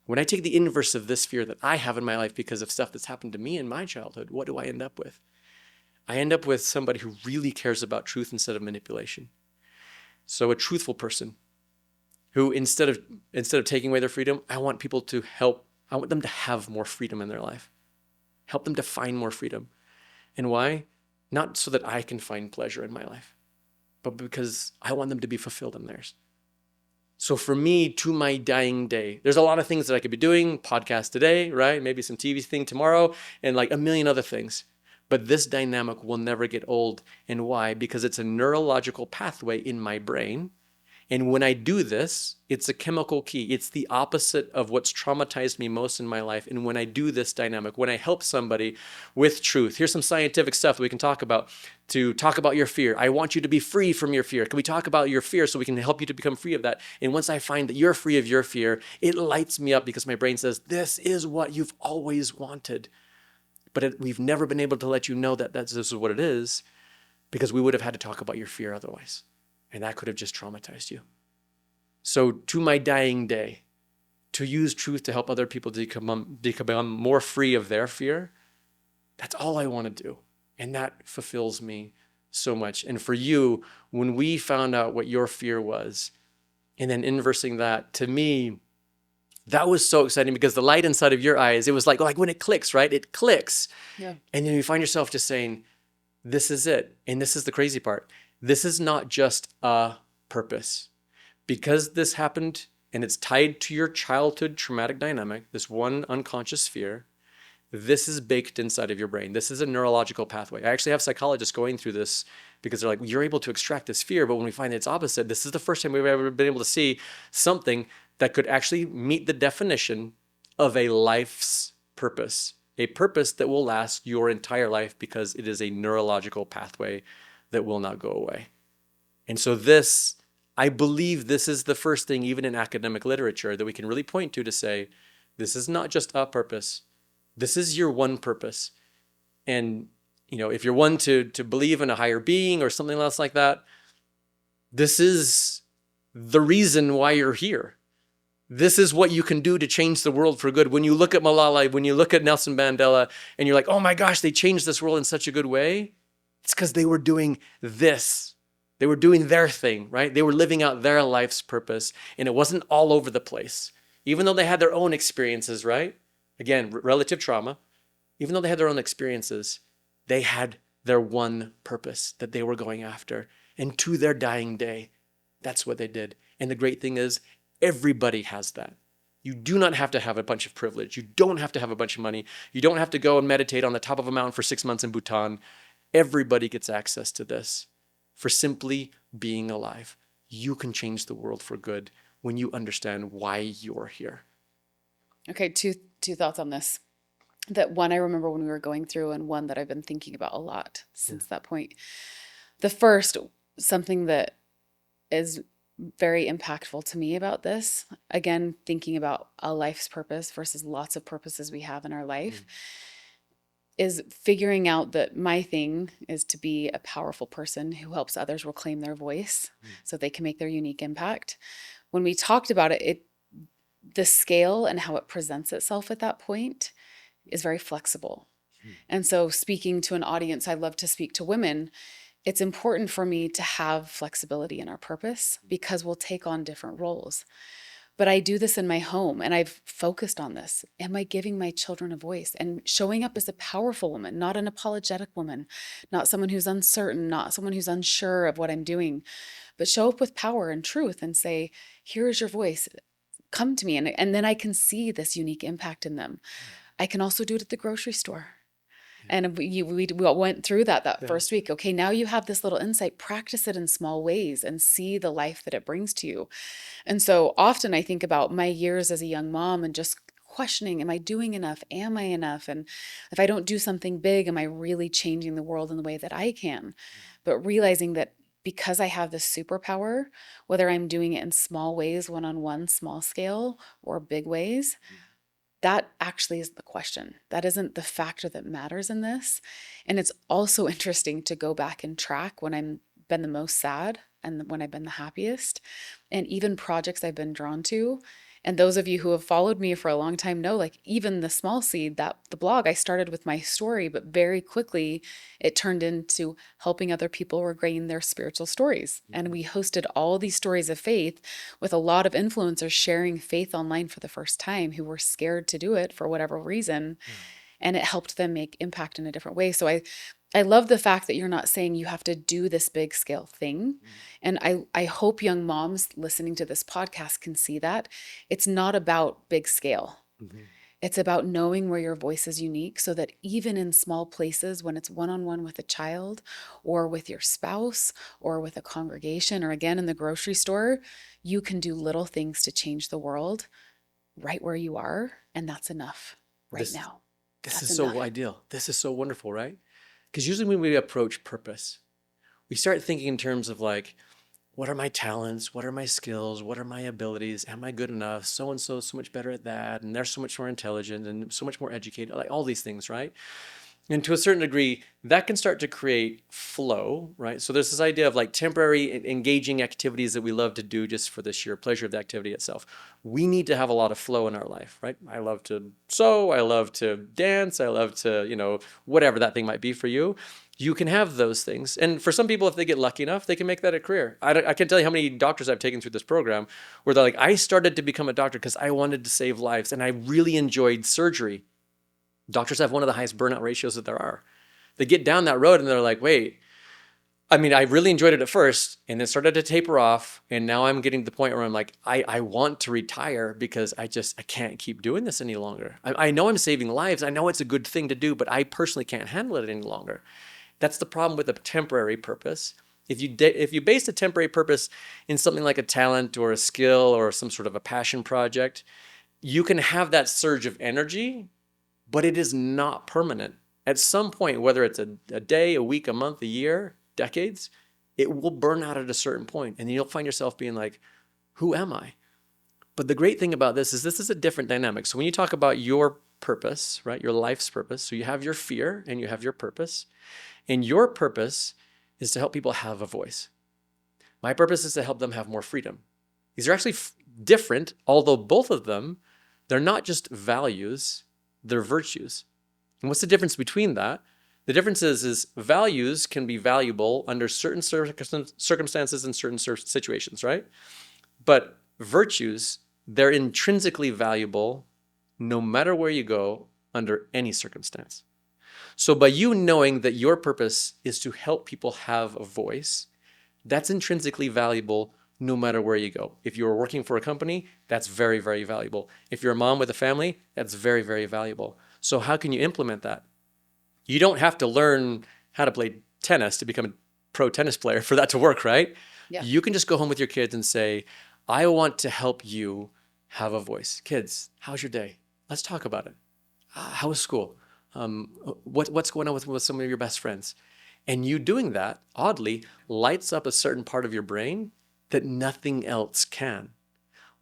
when I take the inverse of this fear that I have in my life because of stuff that's happened to me in my childhood, what do I end up with? I end up with somebody who really cares about truth instead of manipulation. So a truthful person who instead of taking away their freedom, I want people to help. I want them to have more freedom in their life. Help them to find more freedom. And why? Not so that I can find pleasure in my life, but because I want them to be fulfilled in theirs. So for me, to my dying day, there's a lot of things that I could be doing, podcast today, right? Maybe some TV thing tomorrow, and like a million other things. But this dynamic will never get old. And why? Because it's a neurological pathway in my brain. And when I do this, it's a chemical key. It's the opposite of what's traumatized me most in my life. And when I do this dynamic, when I help somebody with truth, here's some scientific stuff that we can talk about to talk about your fear. I want you to be free from your fear. Can we talk about your fear so we can help you to become free of that? And once I find that you're free of your fear, it lights me up because my brain says, this is what you've always wanted. But we've never been able to let you know that this is what it is because we would have had to talk about your fear otherwise. And that could have just traumatized you. So to my dying day, to use truth to help other people become more free of their fear, that's all I want to do. And that fulfills me so much. And for you, when we found out what your fear was, and then inversing that, to me, that was so exciting because the light inside of your eyes, it was like when it clicks, right? It clicks. Yeah. And then you find yourself just saying, this is it. And this is the crazy part. This is not just a purpose. Because this happened and it's tied to your childhood traumatic dynamic, this one unconscious fear, this is baked inside of your brain. This is a neurological pathway. I actually have psychologists going through this because they're like, you're able to extract this fear, but when we find it's opposite, this is the first time we've ever been able to see something that could actually meet the definition of a life's purpose, a purpose that will last your entire life because it is a neurological pathway that will not go away. And so this, I believe this is the first thing, even in academic literature, that we can really point to say, this is not just a purpose. This is your one purpose. And, if you're one to believe in a higher being or something else like that, this is the reason why you're here. This is what you can do to change the world for good. When you look at Malala, when you look at Nelson Mandela, and you're like, oh my gosh, they changed this world in such a good way. It's because they were doing this. They were doing their thing, right? They were living out their life's purpose, and it wasn't all over the place. Even though they had their own experiences, right? Again, relative trauma. Even though they had their own experiences, they had their one purpose that they were going after. And to their dying day, that's what they did. And the great thing is, everybody has that. You do not have to have a bunch of privilege. You don't have to have a bunch of money. You don't have to go and meditate on the top of a mountain for 6 months in Bhutan. Everybody gets access to this for simply being alive. You can change the world for good when you understand why you're here. Okay, two thoughts on this. That one I remember when we were going through, and one that I've been thinking about a lot since that point. The first, something that is very impactful to me about this, again, thinking about a life's purpose versus lots of purposes we have in our life, is figuring out that my thing is to be a powerful person who helps others reclaim their voice so they can make their unique impact. When we talked about it, the scale and how it presents itself at that point is very flexible. And so speaking to an audience, I love to speak to women. It's important for me to have flexibility in our purpose because we'll take on different roles. But I do this in my home and I've focused on this. Am I giving my children a voice and showing up as a powerful woman, not an apologetic woman, not someone who's uncertain, not someone who's unsure of what I'm doing, but show up with power and truth and say, here is your voice. Come to me. And then I can see this unique impact in them. I can also do it at the grocery store. And we went through that first week. Okay, now you have this little insight. Practice it in small ways and see the life that it brings to you. And so often I think about my years as a young mom and just questioning, am I doing enough? Am I enough? And if I don't do something big, am I really changing the world in the way that I can? But realizing that because I have this superpower, whether I'm doing it in small ways, one-on-one, small scale, or big ways, that actually is the question. That isn't the factor that matters in this. And it's also interesting to go back and track when I'm been the most sad and when I've been the happiest, and even projects I've been drawn to. And those of you who have followed me for a long time know, like even the small seed, that the blog, I started with my story, but very quickly it turned into helping other people regain their spiritual stories. And we hosted all these stories of faith with a lot of influencers sharing faith online for the first time who were scared to do it for whatever reason. And it helped them make impact in a different way. So I love the fact that you're not saying you have to do this big scale thing. And I hope young moms listening to this podcast can see that. It's not about big scale. It's about knowing where your voice is unique so that even in small places, when it's one-on-one with a child or with your spouse or with a congregation or again in the grocery store, you can do little things to change the world right where you are. And that's enough right now. This That's is enough. so ideal. This is so wonderful, right? Because usually when we approach purpose, we start thinking in terms of like, what are my talents? What are my skills? What are my abilities? Am I good enough? So and so much better at that, and they're so much more intelligent and so much more educated. Like all these things, right? And to a certain degree, that can start to create flow, right? So there's this idea of like temporary engaging activities that we love to do just for the sheer pleasure of the activity itself. We need to have a lot of flow in our life, right? I love to sew, I love to dance, I love to, whatever that thing might be for you. You can have those things. And for some people, if they get lucky enough, they can make that a career. I can't tell you how many doctors I've taken through this program where they're like, I started to become a doctor because I wanted to save lives and I really enjoyed surgery. Doctors have one of the highest burnout ratios that there are. They get down that road and they're like, wait, I mean, I really enjoyed it at first and then started to taper off. And now I'm getting to the point where I'm like, I want to retire because I can't keep doing this any longer. I know I'm saving lives. I know it's a good thing to do, but I personally can't handle it any longer. That's the problem with a temporary purpose. If you base a temporary purpose in something like a talent or a skill or some sort of a passion project, you can have that surge of energy, but it is not permanent. At some point, whether it's a day, a week, a month, a year, decades, it will burn out at a certain point, and you'll find yourself being like, who am I? But the great thing about this is a different dynamic. So when you talk about your purpose, right, your life's purpose, so you have your fear and you have your purpose, and your purpose is to help people have a voice. My purpose is to help them have more freedom. These are actually different, although both of them, they're not just values, they're virtues. And what's the difference between that? The difference is values can be valuable under certain circumstances and certain situations, right? But virtues, they're intrinsically valuable no matter where you go under any circumstance. So by you knowing that your purpose is to help people have a voice, that's intrinsically valuable no matter where you go. If you're working for a company, that's very, very valuable. If you're a mom with a family, that's very, very valuable. So how can you implement that? You don't have to learn how to play tennis to become a pro tennis player for that to work, right? Yeah. You can just go home with your kids and say, I want to help you have a voice. Kids, how's your day? Let's talk about it. How was school? What's going on with some of your best friends? And you doing that, oddly, lights up a certain part of your brain that nothing else can.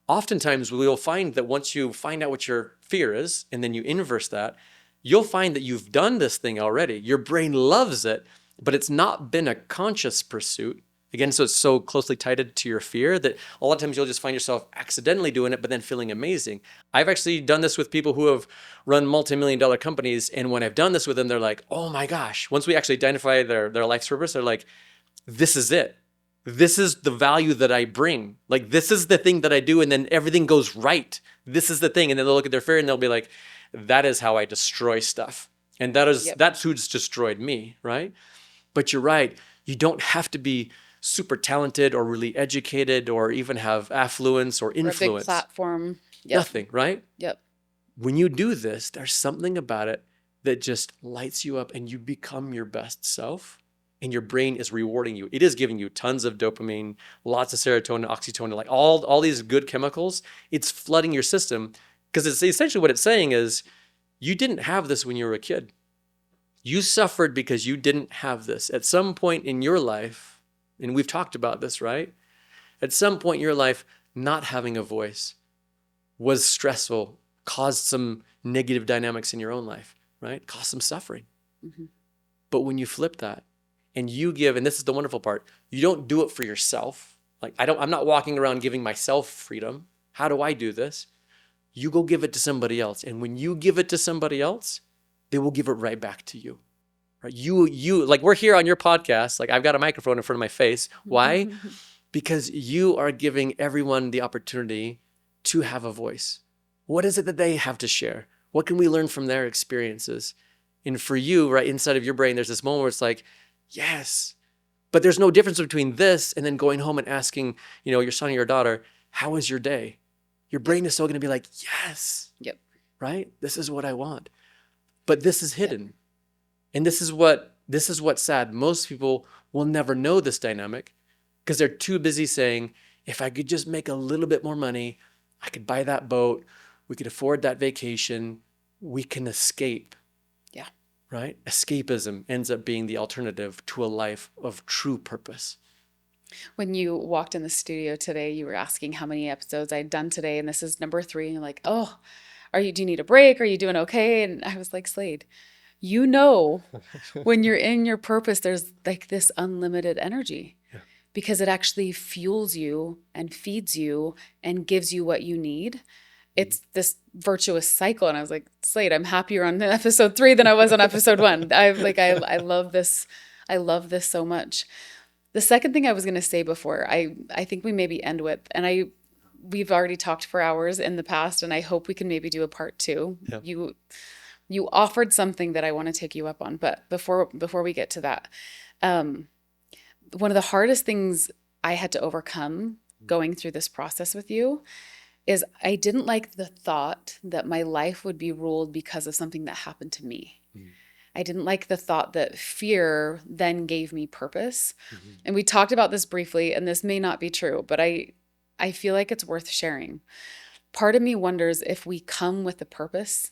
Oftentimes, we'll find that once you find out what your fear is, and then you inverse that, you'll find that you've done this thing already. Your brain loves it, but it's not been a conscious pursuit. Again, so it's so closely tied to your fear that a lot of times you'll just find yourself accidentally doing it, but then feeling amazing. I've actually done this with people who have run multi-million-dollar companies, and when I've done this with them, they're like, oh my gosh. Once we actually identify their life's purpose, they're like, this is it. this is the value that I bring. Like, this is the thing that I do, and then everything goes right. This is the thing. And then they'll look at their fairy and they'll be like, that is how I destroy stuff. And Yep. that's who's destroyed me, right? But you're right. You don't have to be super talented or really educated or even have affluence or Or a big influence. platform. Yep. Nothing, right? Yep. When you do this, there's something about it that just lights you up and you become your best self. And your brain is rewarding you. It is giving you tons of dopamine, lots of serotonin, oxytocin, like all these good chemicals. It's flooding your system because it's essentially what it's saying is you didn't have this when you were a kid. You suffered because you didn't have this. At some point in your life, and we've talked about this, right? At some point in your life, not having a voice was stressful, caused some negative dynamics in your own life, right? Caused some suffering. Mm-hmm. But when you flip that, and you give, and this is the wonderful part, you don't do it for yourself. Like I'm not walking around giving myself freedom. How do I do this? You go give it to somebody else. And when you give it to somebody else, they will give it right back to you. Right? You like we're here on your podcast. Like I've got a microphone in front of my face. Why? Because you are giving everyone the opportunity to have a voice. What is it that they have to share? What can we learn from their experiences? And for you, right inside of your brain, there's this moment where it's like, yes, but there's no difference between this and then going home and asking, your son or your daughter, how was your day? Your brain is still going to be like, yes, Yep. right? This is what I want. But this is hidden. Yep. And this is what's sad. Most people will never know this dynamic because they're too busy saying, if I could just make a little bit more money, I could buy that boat, we could afford that vacation, we can escape. Yeah. Right? Escapism ends up being the alternative to a life of true purpose. When you walked in the studio today, you were asking how many episodes I'd done today, and this is number 3. And you're like, oh, do you need a break? Are you doing okay? And I was like, Slade, when you're in your purpose, there's like this unlimited energy because it actually fuels you and feeds you and gives you what you need. It's this virtuous cycle. And I was like, Slade, I'm happier on episode 3 than I was on episode 1. I love this. I love this so much. The second thing I was going to say before, I think we maybe end with, and we've already talked for hours in the past, and I hope we can maybe do a part 2. Yep. You offered something that I want to take you up on, but before we get to that, one of the hardest things I had to overcome going through this process with you is I didn't like the thought that my life would be ruled because of something that happened to me. Mm-hmm. I didn't like the thought that fear then gave me purpose. Mm-hmm. And we talked about this briefly, and this may not be true, but I feel like it's worth sharing. Part of me wonders if we come with a purpose,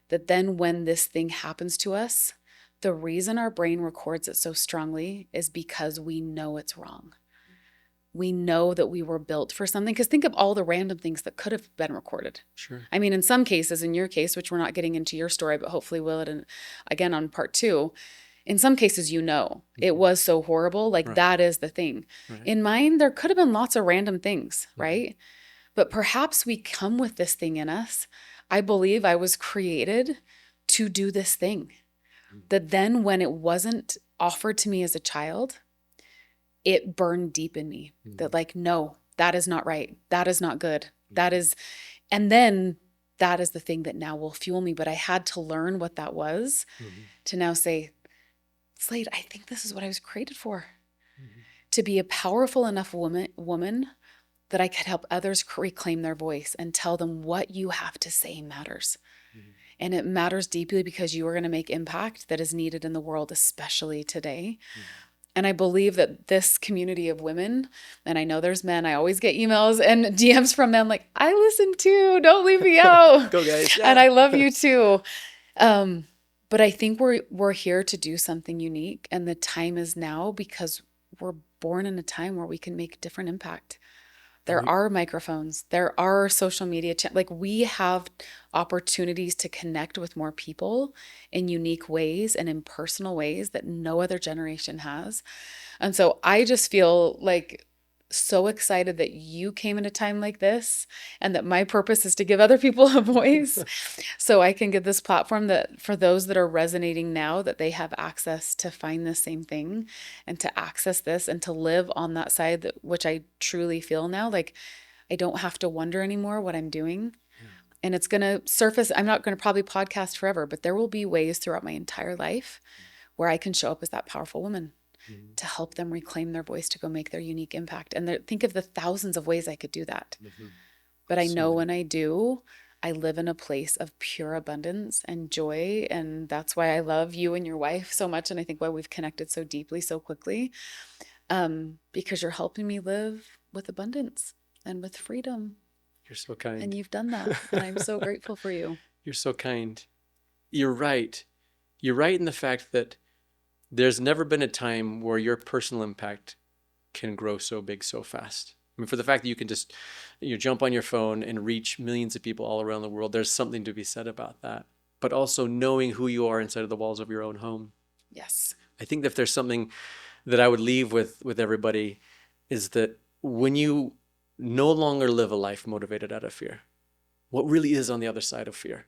that then when this thing happens to us, the reason our brain records it so strongly is because we know it's wrong. We know that we were built for something. Because think of all the random things that could have been recorded. Sure. I mean, in some cases, in your case, which we're not getting into your story, but hopefully we'll again on part 2, in some cases, it was so horrible. Like right. That is the thing. Right. In mine, there could have been lots of random things, right? But perhaps we come with this thing in us. I believe I was created to do this thing. That then when it wasn't offered to me as a child, it burned deep in me that like, no, that is not right. That is not good. That is, and then that is the thing that now will fuel me. But I had to learn what that was to now say, Slade, I think this is what I was created for. To be a powerful enough woman that I could help others reclaim their voice and tell them what you have to say matters. And it matters deeply because you are going to make impact that is needed in the world, especially today. And I believe that this community of women, and I know there's men, I always get emails and DMs from them like, I listen too, don't leave me out. Go guys. Yeah. And I love you too. But I think we're here to do something unique, and the time is now because we're born in a time where we can make different impact. There are microphones, there are social media, like we have opportunities to connect with more people in unique ways and in personal ways that no other generation has. And so I just feel like so excited that you came at a time like this and that my purpose is to give other people a voice so I can give this platform that for those that are resonating now that they have access to find the same thing and to access this and to live on that side that which I truly feel now like I don't have to wonder anymore what I'm doing. Yeah. And it's going to surface. I'm not going to probably podcast forever, but there will be ways throughout my entire life where I can show up as that powerful woman Mhm. to help them reclaim their voice to go make their unique impact. And think of the thousands of ways I could do that. Mhm. But I So know many. when I do, I live in a place of pure abundance and joy. And that's why I love you and your wife so much. And I think why we've connected so deeply, so quickly, because you're helping me live with abundance and with freedom. You're so And kind. you've done that. And I'm so grateful for you. You're so kind. You're right. You're right in the fact that there's never been a time where your personal impact can grow so big so fast. I mean, for the fact that you can just jump on your phone and reach millions of people all around the world, there's something to be said about that. But also knowing who you are inside of the walls of your own home. Yes. I think that if there's something that I would leave with everybody is that when you no longer live a life motivated out of fear, what really is on the other side of fear?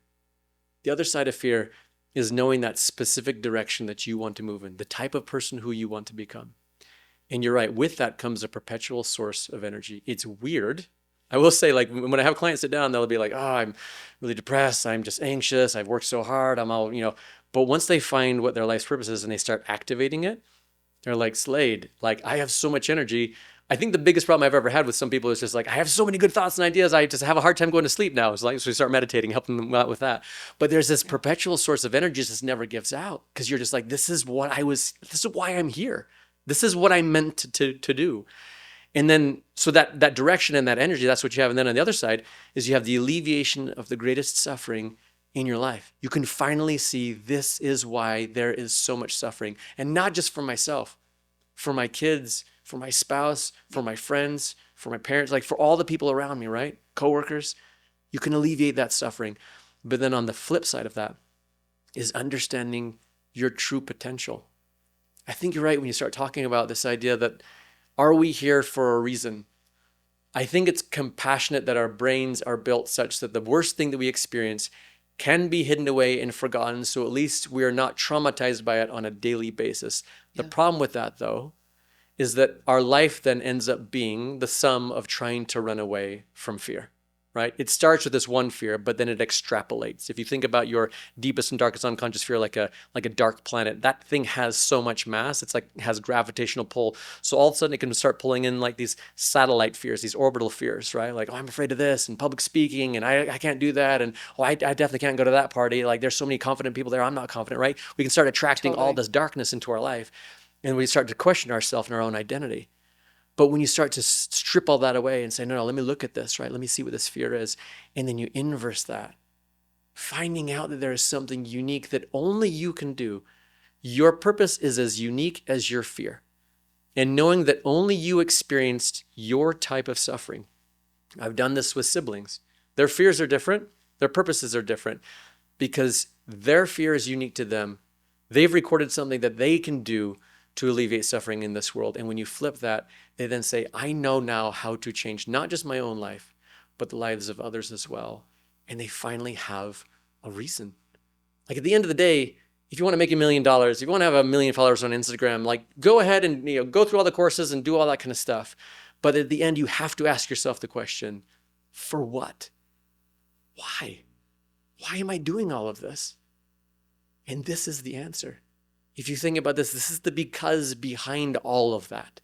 The other side of fear is knowing that specific direction that you want to move in, the type of person who you want to become. And you're right, with that comes a perpetual source of energy. It's weird. I will say, like, when I have clients sit down, they'll be like, oh, I'm really depressed. I'm just anxious. I've worked so hard. I'm all. But once they find what their life's purpose is and they start activating it, they're like, Slade, like, I have so much energy. I think the biggest problem I've ever had with some people is just like, I have so many good thoughts and ideas. I just have a hard time going to sleep now. It's like, so we start meditating, helping them out with that. But there's this Yeah. perpetual source of energy that just never gives out because you're just like, this is why I'm here. This is what I'm meant to do. And then, so that direction and that energy, that's what you have. And then on the other side is you have the alleviation of the greatest suffering in your life. You can finally see this is why there is so much suffering. And not just for myself, for my kids, for my spouse, for my friends, for my parents, like for all the people around me, right? Coworkers, you can alleviate that suffering. But then on the flip side of that is understanding your true potential. I think you're right when you start talking about this idea that are we here for a reason? I think it's compassionate that our brains are built such that the worst thing that we experience can be hidden away and forgotten, so at least we are not traumatized by it on a daily basis. The Yeah. problem with that, though, is that our life then ends up being the sum of trying to run away from fear, right? It starts with this one fear, but then it extrapolates. If you think about your deepest and darkest unconscious fear like a dark planet, that thing has so much mass. It's like has gravitational pull. So all of a sudden it can start pulling in like these satellite fears, these orbital fears, right? Like, oh, I'm afraid of this and public speaking and I can't do that. And oh, I definitely can't go to that party. Like there's so many confident people there. I'm not confident, right? We can start attracting all Totally. this darkness into our life and we start to question ourselves and our own identity. But when you start to strip all that away and say, no, let me look at this, right? Let me see what this fear is. And then you inverse that, finding out that there is something unique that only you can do. Your purpose is as unique as your fear. And knowing that only you experienced your type of suffering. I've done this with siblings. Their fears are different. Their purposes are different because their fear is unique to them. They've recorded something that they can do to alleviate suffering in this world. And when you flip that, they then say, I know now how to change not just my own life, but the lives of others as well. And they finally have a reason. Like at the end of the day, if you want to make $1 million, if you want to have 1 million followers on Instagram, like go ahead and go through all the courses and do all that kind of stuff. But at the end, you have to ask yourself the question, for what? Why? Why am I doing all of this? And this is the answer. If you think about this, this is the because behind all of that.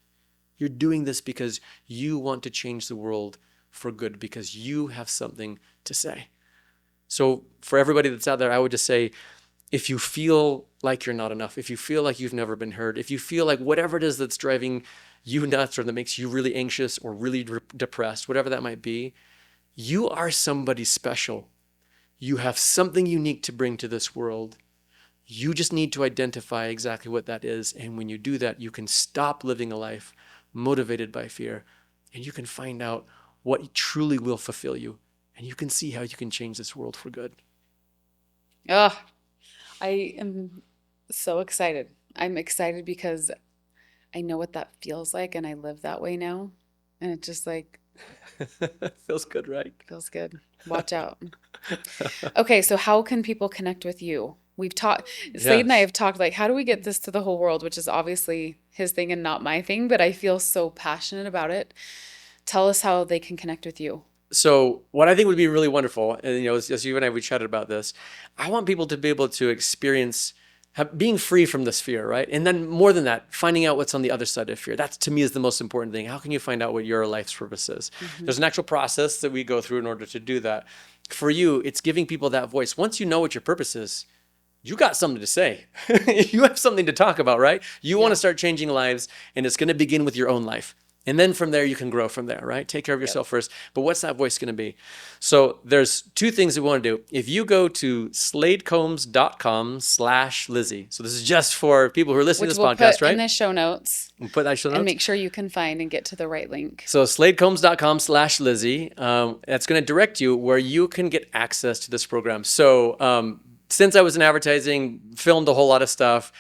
You're doing this because you want to change the world for good, because you have something to say. So for everybody that's out there, I would just say, if you feel like you're not enough, if you feel like you've never been heard, if you feel like whatever it is that's driving you nuts or that makes you really anxious or really depressed, whatever that might be, you are somebody special. You have something unique to bring to this world. You just need to identify exactly what that is. And when you do that, you can stop living a life motivated by fear and you can find out what truly will fulfill you. And you can see how you can change this world for good. Oh, I am so excited. I'm excited because I know what that feels like and I live that way now. And it just like Feels good, right? feels good. Watch out. Okay, so how can people connect with you? We've talked, Slade and I Yes. have talked like, how do we get this to the whole world, which is obviously his thing and not my thing, but I feel so passionate about it. Tell us how they can connect with you. So what I think would be really wonderful, and as you and I we chatted about this, I want people to be able to experience being free from this fear, right? And then more than that, finding out what's on the other side of fear. That to me is the most important thing. How can you find out what your life's purpose is? Hmm. There's an actual process that we go through in order to do that. For you, it's giving people that voice. Once you know what your purpose is, you got something to say. You have something to talk about, right? You want to Yeah. start changing lives, and it's going to begin with your own life. And then from there, you can grow from there, right? Take care of Yep. yourself first. But what's that voice going to be? So there's two things that we want to do. If you go to sladecombs.com/Lizzie. So this is just for people who are listening Which to this we'll put podcast, in right? the show notes We'll put that show and notes. make sure you can find and get to the right link. So sladecombs.com/Lizzie. That's going to direct you where you can get access to this program. So since I was in advertising, filmed a whole lot of stuff,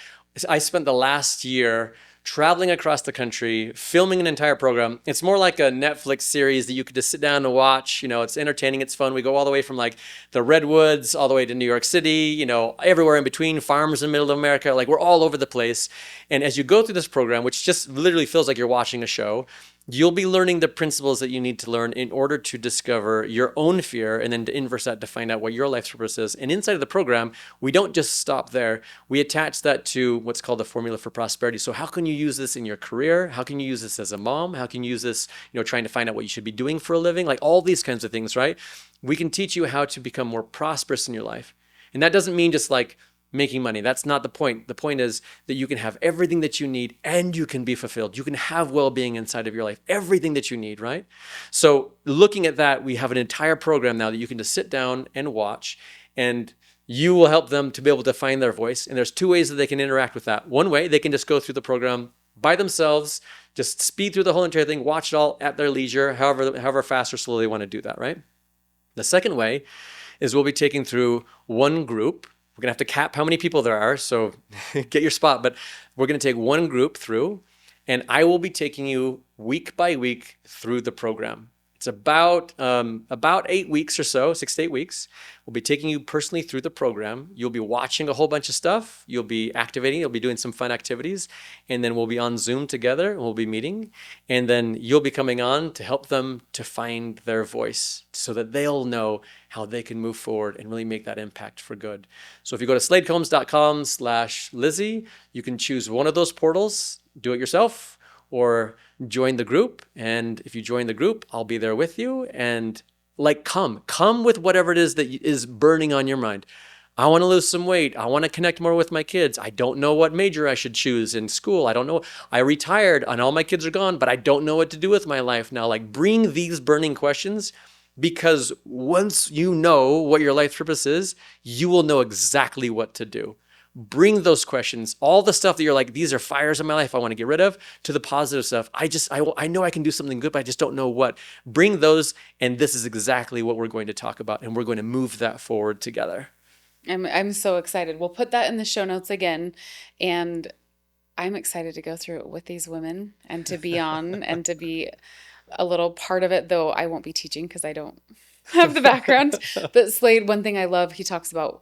I spent the last year traveling across the country, filming an entire program. It's more like a Netflix series that you could just sit down and watch. It's entertaining, it's fun. We go all the way from like the Redwoods all the way to New York City, everywhere in between, farms in the middle of America. Like we're all over the place. And as you go through this program, which just literally feels like you're watching a show, you'll be learning the principles that you need to learn in order to discover your own fear and then to inverse that to find out what your life's purpose is. And inside of the program, we don't just stop there. We attach that to what's called the formula for prosperity. So how can you use this in your career? How can you use this as a mom? How can you use this, trying to find out what you should be doing for a living? Like all these kinds of things, right? We can teach you how to become more prosperous in your life. And that doesn't mean just like making money. That's not the point. The point is that you can have everything that you need and you can be fulfilled. You can have well-being inside of your life, everything that you need, right? So looking at that, we have an entire program now that you can just sit down and watch, and you will help them to be able to find their voice. And there's two ways that they can interact with that. One way, they can just go through the program by themselves, just speed through the whole entire thing, watch it all at their leisure, however fast or slow they want to do that, right? The second way is we'll be taking through one group. We're going to have to cap how many people there are, so get your spot. But we're going to take one group through, and I will be taking you week by week through the program. It's about 8 weeks or so, 6 to 8 weeks. We'll be taking you personally through the program. You'll be watching a whole bunch of stuff. You'll be activating. You'll be doing some fun activities. And then we'll be on Zoom together. And we'll be meeting. And then you'll be coming on to help them to find their voice so that they'll know how they can move forward and really make that impact for good. So if you go to sladecombs.com/Lizzie, you can choose one of those portals, do it yourself, or join the group. And if you join the group, I'll be there with you. And like, come with whatever it is that is burning on your mind. I want to lose some weight. I want to connect more with my kids. I don't know what major I should choose in school. I don't know. I retired and all my kids are gone, but I don't know what to do with my life now. Like, bring these burning questions, because once you know what your life purpose is, you will know exactly what to do. Bring those questions, all the stuff that you're like, these are fires in my life I want to get rid of, to the positive stuff. I know I can do something good, but I just don't know what. Bring those, and this is exactly what we're going to talk about, and we're going to move that forward together. I'm so excited. We'll put that in the show notes again, and I'm excited to go through it with these women and to be on and to be a little part of it, though I won't be teaching because I don't have the background. But Slade, one thing I love, he talks about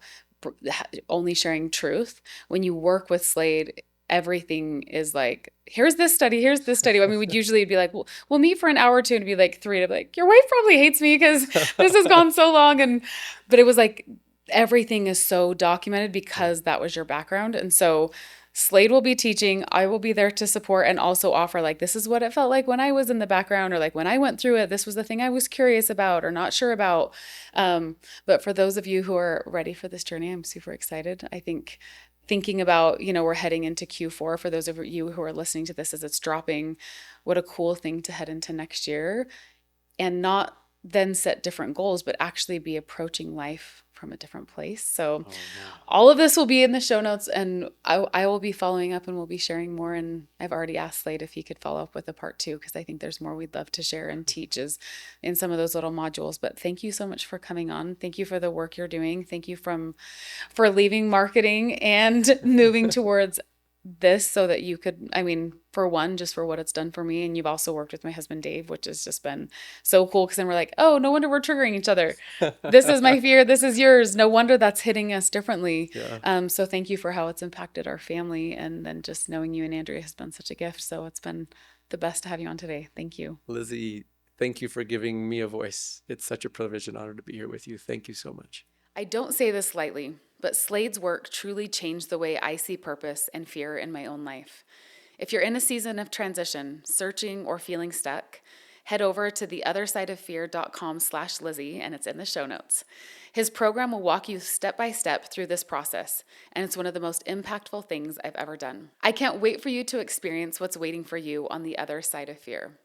only sharing truth. When you work with Slade, everything is like, here's this study, here's this study. I mean, we'd usually be like, we'll meet for an hour or two, and it'd be like 3 to be like, your wife probably hates me because this has gone so long. But it was like, everything is so documented because that was your background. And so Slade will be teaching, I will be there to support and also offer like, this is what it felt like when I was in the background, or like when I went through it, this was the thing I was curious about or not sure about. But for those of you who are ready for this journey, I'm super excited. I think thinking about, we're heading into Q4 for those of you who are listening to this as it's dropping, what a cool thing to head into next year, and not then set different goals, but actually be approaching life from a different place. So all of this will be in the show notes, and I will be following up and we'll be sharing more. And I've already asked Slade if he could follow up with a part 2, because I think there's more we'd love to share and teach is in some of those little modules. But thank you so much for coming on. Thank you for the work you're doing. Thank you for leaving marketing and moving towards this so that you could, for one, just for what it's done for me. And you've also worked with my husband, Dave, which has just been so cool because then we're like, oh, no wonder we're triggering each other. This is my fear. This is yours. No wonder that's hitting us differently. Yeah. So thank you for how it's impacted our family. And then just knowing you and Andrea has been such a gift. So it's been the best to have you on today. Thank you. Lizzie, thank you for giving me a voice. It's such a privilege and honor to be here with you. Thank you so much. I don't say this lightly, but Slade's work truly changed the way I see purpose and fear in my own life. If you're in a season of transition, searching, or feeling stuck, head over to theothersideoffear.com/Lizzie, and it's in the show notes. His program will walk you step by step through this process, and it's one of the most impactful things I've ever done. I can't wait for you to experience what's waiting for you on the other side of fear.